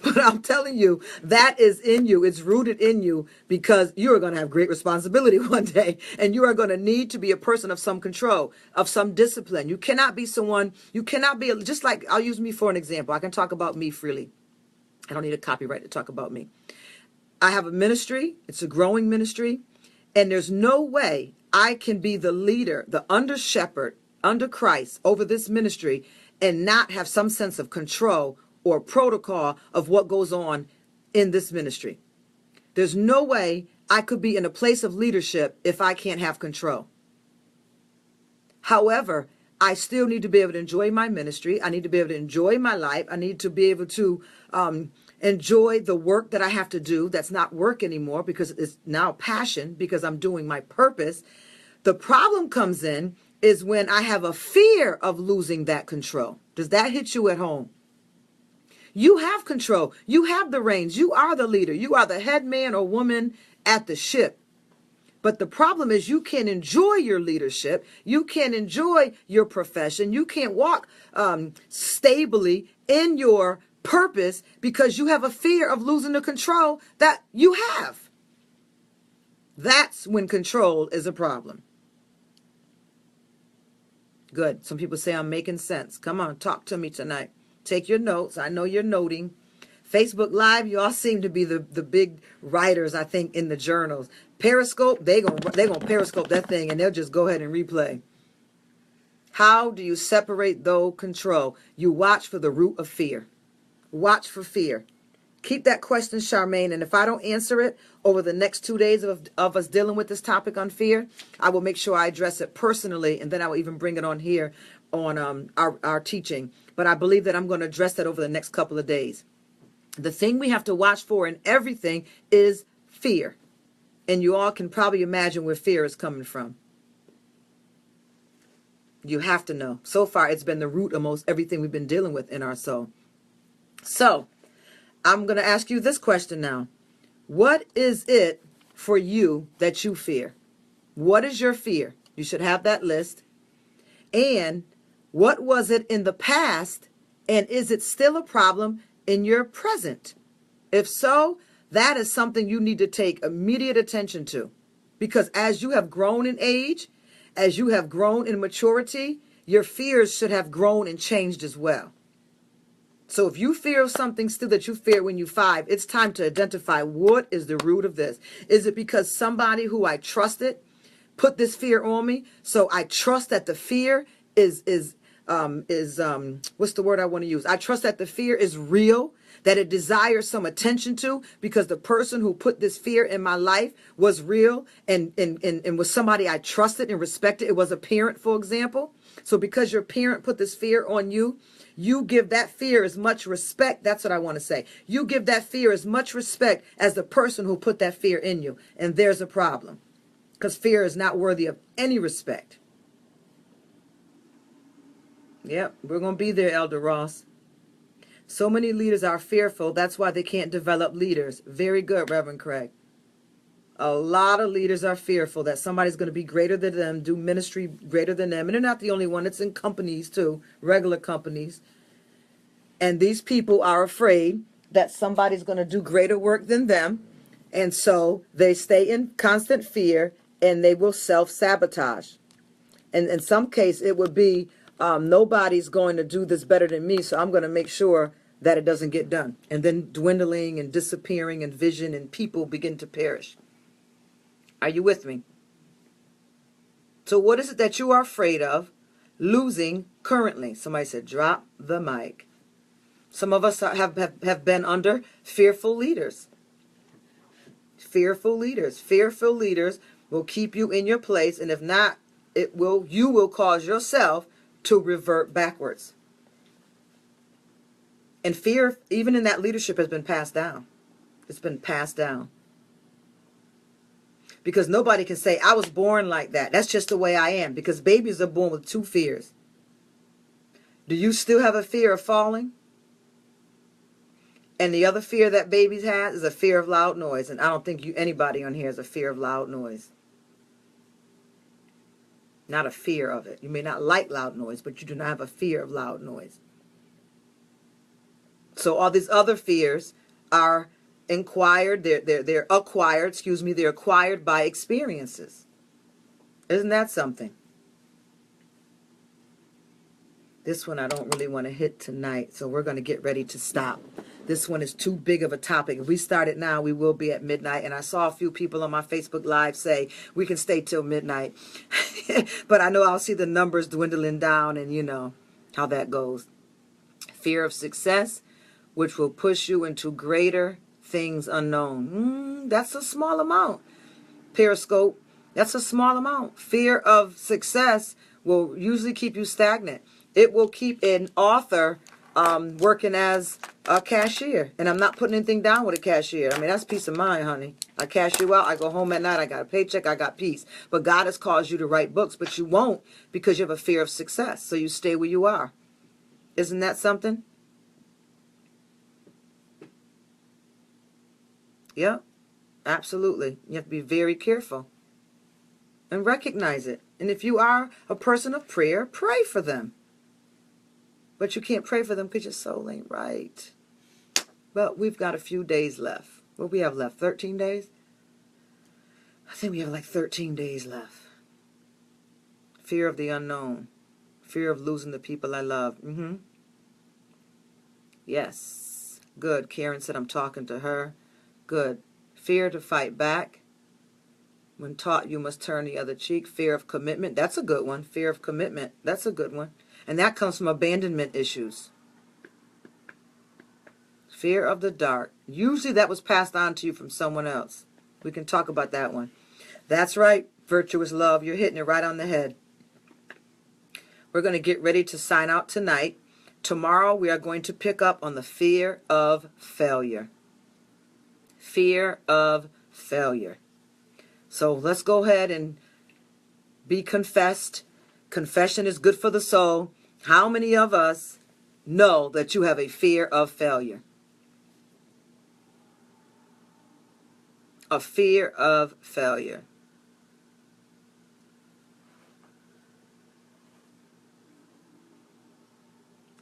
But I'm telling you, that is in you. It's rooted in you because you are going to have great responsibility one day. And you are going to need to be a person of some control, of some discipline. You cannot be someone, you cannot be, just like, I'll use me for an example. I can talk about me freely. I don't need a copyright to talk about me. I have a ministry. It's a growing ministry. And there's no way I can be the leader, the under shepherd, under Christ over this ministry and not have some sense of control or protocol of what goes on in this ministry. There's no way I could be in a place of leadership if I can't have control. However, I still need to be able to enjoy my ministry. I need to be able to enjoy my life. I need to be able to enjoy the work that I have to do. That's not work anymore because it's now passion because I'm doing my purpose. The problem comes in is when I have a fear of losing that control. Does that hit you at home? You have control. You have the reins. You are the leader. You are the head man or woman at the ship. But the problem is you can't enjoy your leadership. You can't enjoy your profession. You can't walk stably in your purpose because you have a fear of losing the control that you have. That's when control is a problem. Good. Some people say I'm making sense. Come on, talk to me tonight. Take your notes. I know you're noting. Facebook Live, you all seem to be the big writers, I think, in the journals. Periscope, they gonna Periscope that thing and they'll just go ahead and replay. How do you separate though control? You watch for the root of fear. Watch for fear. Keep that question, Charmaine, and if I don't answer it over the next 2 days of us dealing with this topic on fear, I will make sure I address it personally, and then I will even bring it on here on our teaching. But I believe that I'm going to address that over the next couple of days. The thing we have to watch for in everything is fear. And you all can probably imagine where fear is coming from. You have to know. So far, it's been the root of most everything we've been dealing with in our soul. So, I'm going to ask you this question now. What is it for you that you fear? What is your fear? You should have that list. And what was it in the past? And is it still a problem in your present? If so, that is something you need to take immediate attention to. Because as you have grown in age, as you have grown in maturity, your fears should have grown and changed as well. So if you fear of something still that you fear when you're 5, it's time to identify what is the root of this. Is it because somebody who I trusted put this fear on me? So I trust that the fear is what's the word I want to use? I trust that the fear is real, that it desires some attention to because the person who put this fear in my life was real and was somebody I trusted and respected. It was a parent, for example. So because your parent put this fear on you, you give that fear as much respect. That's what I want to say. You give that fear as much respect as the person who put that fear in you. And there's a problem because fear is not worthy of any respect. Yep, we're going to be there, Elder Ross. So many leaders are fearful. That's why they can't develop leaders. Very good, Reverend Craig. A lot of leaders are fearful that somebody's going to be greater than them, do ministry greater than them. And they're not the only one. It's in companies too, regular companies. And these people are afraid that somebody's going to do greater work than them. And so they stay in constant fear and they will self-sabotage. And in some case, it would be nobody's going to do this better than me, so I'm going to make sure that it doesn't get done. And then dwindling and disappearing and vision and people begin to perish. Are you with me? So what is it that you are afraid of losing currently? Somebody said, drop the mic. Some of us have been under fearful leaders. Fearful leaders. Fearful leaders will keep you in your place, and if not, you will cause yourself to revert backwards. And fear, even in that leadership, has been passed down. It's been passed down. Because nobody can say, I was born like that. That's just the way I am. Because babies are born with two fears. Do you still have a fear of falling? And the other fear that babies have is a fear of loud noise. And I don't think anybody on here has a fear of loud noise. Not a fear of it. You may not like loud noise, but you do not have a fear of loud noise. So all these other fears are acquired. They're acquired. They're acquired by experiences. Isn't that something? This one I don't really want to hit tonight, so we're going to get ready to stop. This one is too big of a topic. If we start it now, we will be at midnight. And I saw a few people on my Facebook Live say we can stay till midnight. But I know I'll see the numbers dwindling down, and you know how that goes. Fear of success, which will push you into greater things unknown. That's a small amount. Periscope, that's a small amount. Fear of success will usually keep you stagnant. It will keep an author working as a cashier. And I'm not putting anything down with a cashier. I mean, that's peace of mind, honey. I cash you out. I go home at night. I got a paycheck. I got peace. But God has caused you to write books, but you won't because you have a fear of success. So you stay where you are. Isn't that something? Yeah, absolutely. You have to be very careful and recognize it. And if you are a person of prayer, pray for them. But you can't pray for them because your soul ain't right. But we've got a few days left. What we have left? 13 days? I think we have like 13 days left. Fear of the unknown. Fear of losing the people I love. Yes. Good. Karen said I'm talking to her. Good. Fear to fight back. When taught you must turn the other cheek. Fear of commitment. That's a good one. Fear of commitment. That's a good one. And that comes from abandonment issues. Fear of the dark. Usually that was passed on to you from someone else. We can talk about that one. That's right. Virtuous love. You're hitting it right on the head. We're going to get ready to sign out tonight. Tomorrow we are going to pick up on the fear of failure. Fear of failure. So let's go ahead and be confessed. Confession is good for the soul. How many of us know that you have a fear of failure? A fear of failure.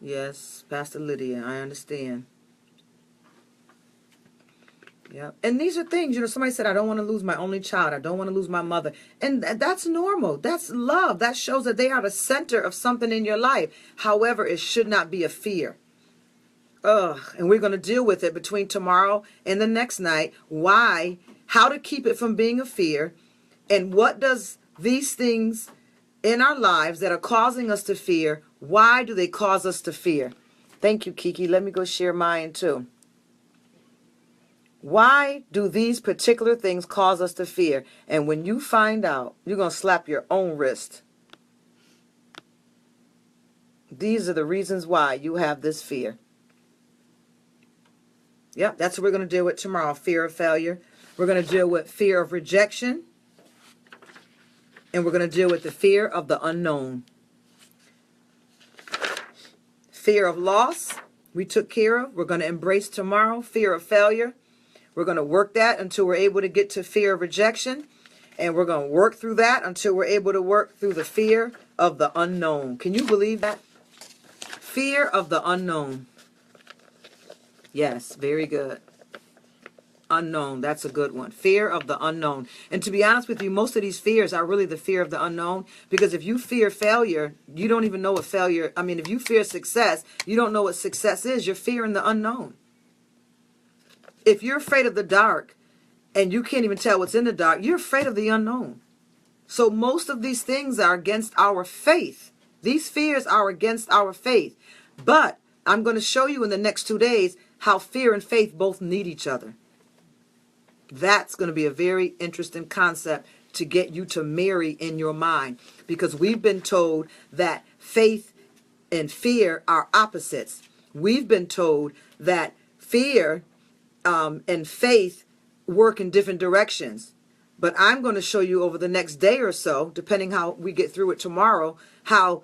Yes, Pastor Lydia, I understand. Yeah. And these are things, somebody said, I don't want to lose my only child. I don't want to lose my mother. And that's normal. That's love. That shows that they are the center of something in your life. However, it should not be a fear. And we're going to deal with it between tomorrow and the next night. Why? How to keep it from being a fear. And what does these things in our lives that are causing us to fear, why do they cause us to fear? Thank you, Kiki. Let me go share mine too. Why do these particular things cause us to fear? And when you find out, you're going to slap your own wrist. These are the reasons why you have this fear. Yep, that's what we're going to deal with tomorrow. Fear of failure. We're going to deal with fear of rejection. And we're going to deal with the fear of the unknown. Fear of loss, we took care of. We're going to embrace tomorrow. Fear of failure. We're going to work that until we're able to get to fear of rejection. And we're going to work through that until we're able to work through the fear of the unknown. Can you believe that? Fear of the unknown. Yes, very good. Unknown, that's a good one. Fear of the unknown. And to be honest with you, most of these fears are really the fear of the unknown. Because if you fear failure, you don't even know what failure, if you fear success, you don't know what success is. You're fearing the unknown. If you're afraid of the dark and you can't even tell what's in the dark, you're afraid of the unknown. So most of these things are against our faith. These fears are against our faith. But I'm going to show you in the next 2 days how fear and faith both need each other. That's going to be a very interesting concept to get you to marry in your mind. Because we've been told that faith and fear are opposites. We've been told that fear and faith work in different directions. But I'm going to show you over the next day or so, depending how we get through it tomorrow, how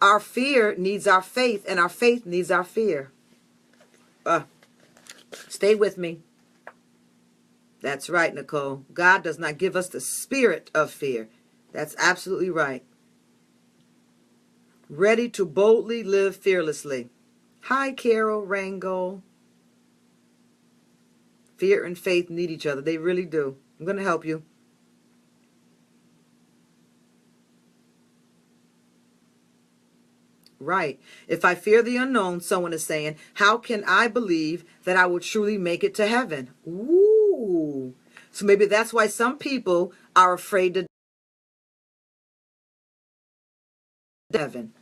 our fear needs our faith and our faith needs our fear. Stay with me. That's right, Nicole. God does not give us the spirit of fear. That's absolutely right. Ready to boldly live fearlessly. Hi, Carol Rango. Fear and faith need each other. They really do. I'm going to help you. Right. If I fear the unknown, someone is saying, how can I believe that I will truly make it to heaven? Ooh. So maybe that's why some people are afraid to heaven.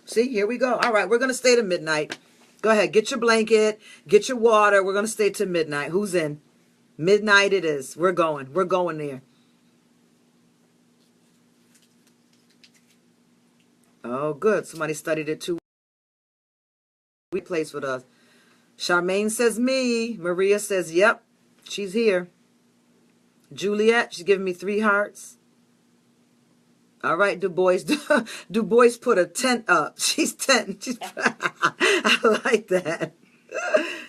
See, here we go. All right, we're going to stay to midnight. Go ahead, get your blanket, get your water. We're going to stay to midnight. Who's in? Midnight it is. We're going. We're going there. Oh, good. Somebody studied it too. Replays with us. Charmaine says me. Maria says, yep, she's here. Juliet, she's giving me 3 hearts. All right, Du Bois. Du Bois put a tent up. She's tenting. I like that.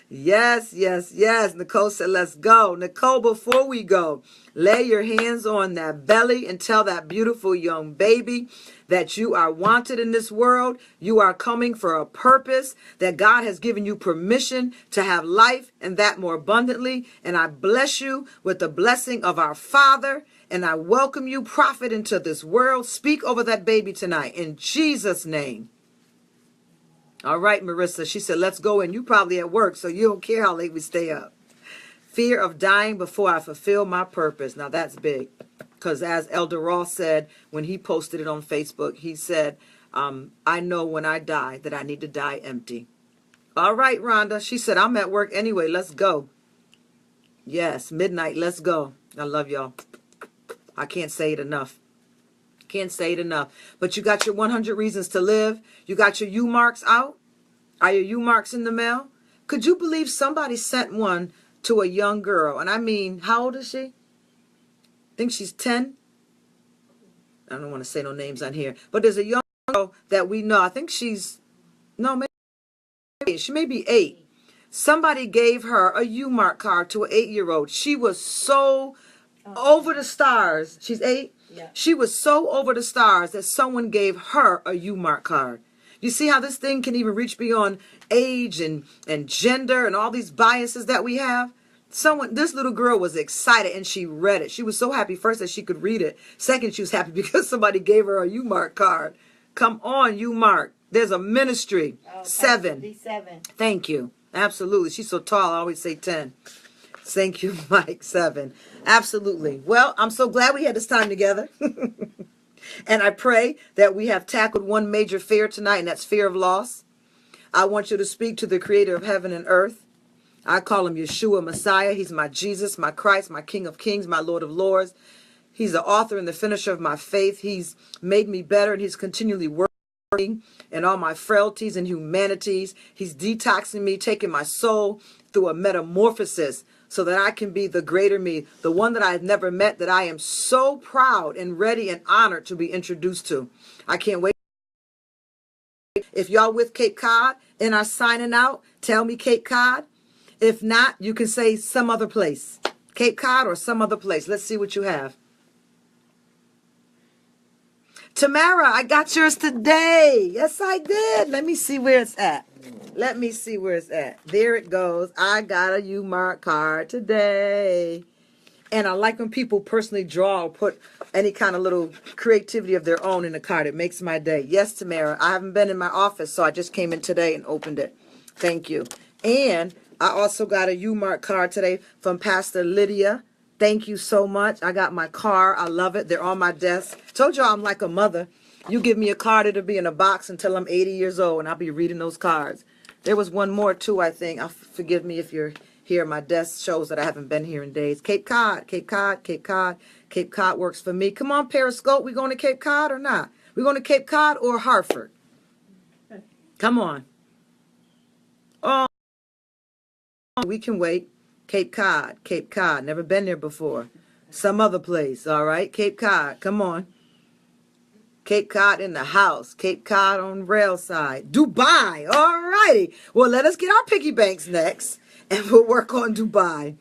Yes, yes, yes. Nicole said, let's go. Nicole, before we go, lay your hands on that belly and tell that beautiful young baby that you are wanted in this world. You are coming for a purpose, that God has given you permission to have life and that more abundantly. And I bless you with the blessing of our Father. And I welcome you, prophet, into this world. Speak over that baby tonight in Jesus' name. All right, Marissa. She said, let's go in. You probably at work, so you don't care how late we stay up. Fear of dying before I fulfill my purpose. Now, that's big. Because as Elder Ross said, when he posted it on Facebook, he said, I know when I die that I need to die empty. All right, Rhonda. She said, I'm at work anyway. Let's go. Yes, midnight. Let's go. I love y'all. I can't say it enough. Can't say it enough. But you got your 100 reasons to live. You got your U marks out. Are your U marks in the mail? Could you believe somebody sent one to a young girl? And I mean, how old is she? I think she's 10. I don't want to say no names on here. But there's a young girl that we know. I think she's, no, maybe she may be 8. Somebody gave her a U mark card to an 8-year-old. She was so over the stars. She's 8? Yeah. She was so over the stars that someone gave her a U-mark card. You see how this thing can even reach beyond age and gender and all these biases that we have? This little girl was excited and she read it. She was so happy first that she could read it. Second, she was happy because somebody gave her a U-mark card. Come on, U-mark. There's a ministry. 7. D7. Thank you. Absolutely. She's so tall. I always say 10. Thank you, Mike. 7. Absolutely. Well, I'm so glad we had this time together. And I pray that we have tackled one major fear tonight, and that's fear of loss. I want you to speak to the creator of heaven and earth. I call him Yeshua Messiah. He's my Jesus, my Christ, my King of Kings, my Lord of Lords. He's the author and the finisher of my faith. He's made me better, and he's continually working in all my frailties and humanities. He's detoxing me, taking my soul through a metamorphosis so that I can be the greater me, the one that I have never met, that I am so proud and ready and honored to be introduced to. I can't wait. If y'all with Cape Cod and are signing out, tell me Cape Cod. If not, you can say some other place. Cape Cod or some other place. Let's see what you have. Tamara, I got yours today. Yes, I did. Let me see where it's at. Let me see where it's at. There it goes. I got a U-mark card today. And I like when people personally draw or put any kind of little creativity of their own in the card. It makes my day. Yes, Tamara. I haven't been in my office, so I just came in today and opened it. Thank you. And I also got a U-mark card today from Pastor Lydia. Thank you so much. I got my car. I love it. They're on my desk. Told y'all I'm like a mother. You give me a card, it'll be in a box until I'm 80 years old, and I'll be reading those cards. There was one more, too, I think. Forgive me if you're here. My desk shows that I haven't been here in days. Cape Cod, Cape Cod, Cape Cod. Cape Cod works for me. Come on, Periscope. We going to Cape Cod or not? We going to Cape Cod or Hartford? Come on. Oh, we can wait. Cape Cod. Cape Cod. Never been there before. Some other place. All right. Cape Cod. Come on. Cape Cod in the house. Cape Cod on rail side. Dubai. All righty. Well, let us get our piggy banks next, and we'll work on Dubai.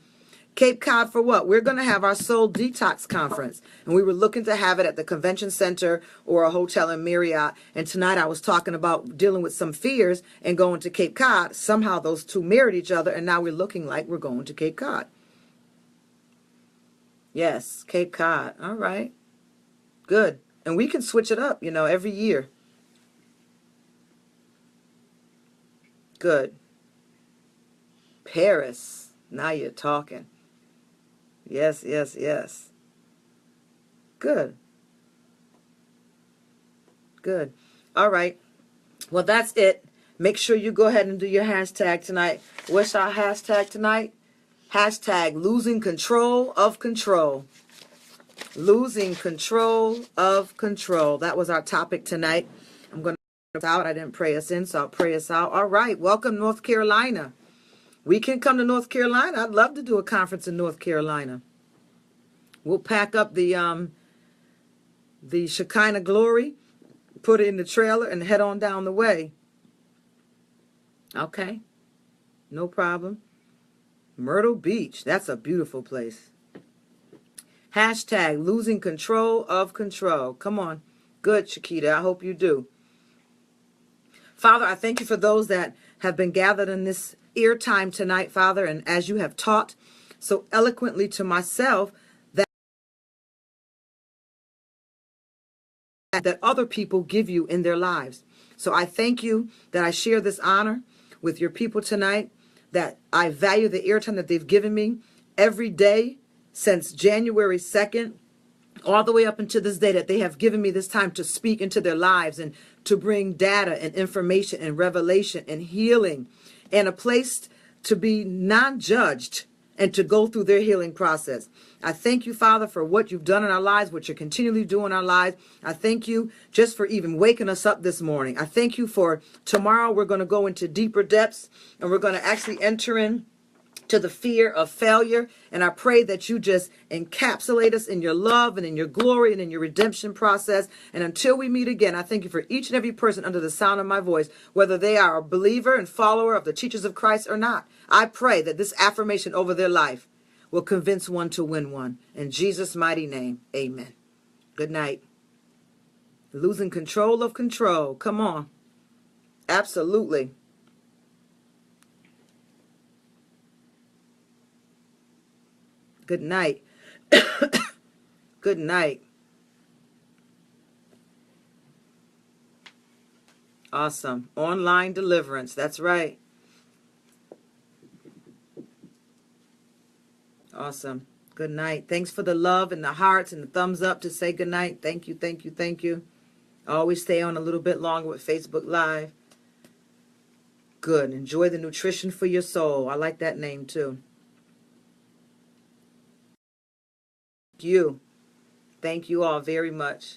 Cape Cod for what? We're going to have our Soul Detox Conference, and we were looking to have it at the convention center or a hotel in Marriott. And tonight I was talking about dealing with some fears and going to Cape Cod. Somehow those two mirrored each other, and now we're looking like we're going to Cape Cod. Yes, Cape Cod. All right. Good. And we can switch it up, every year. Good. Paris. Now you're talking. Yes, yes, yes. Good. Good. All right. Well, that's it. Make sure you go ahead and do your hashtag tonight. What's our hashtag tonight? Hashtag losing control of control. Losing control of control. That was our topic tonight. I'm going to pray us out. I didn't pray us in, so I'll pray us out. All right. Welcome, North Carolina. We can come to North Carolina. I'd love to do a conference in North Carolina. We'll pack up the Shekinah Glory, put it in the trailer, and head on down the way. Okay. No problem. Myrtle Beach. That's a beautiful place. Hashtag losing control of control. Come on. Good, Shakita. I hope you do. Father, I thank you for those that have been gathered in this ear time tonight, Father, and as you have taught so eloquently to myself that other people give you in their lives. So I thank you that I share this honor with your people tonight, that I value the ear time that they've given me every day since January 2nd, all the way up until this day, that they have given me this time to speak into their lives and to bring data and information and revelation and healing and a place to be non-judged and to go through their healing process. I thank you, Father, for what you've done in our lives, what you're continually doing in our lives. I thank you just for even waking us up this morning. I thank you for tomorrow. We're going to go into deeper depths, and we're going to actually enter in to the fear of failure. And I pray that you just encapsulate us in your love and in your glory and in your redemption process. And until we meet again, I thank you for each and every person under the sound of my voice, whether they are a believer and follower of the teachers of Christ or not. I pray that this affirmation over their life will convince one to win one. In Jesus' mighty name, amen. Good night. Losing control of control. Come on. Absolutely. Good night. Good night. Awesome. Online deliverance. That's right. Awesome. Good night. Thanks for the love and the hearts and the thumbs up to say good night. Thank you, thank you, thank you. I always stay on a little bit longer with Facebook Live. Good. Enjoy the nutrition for your soul. I like that name too. You. Thank you all very much.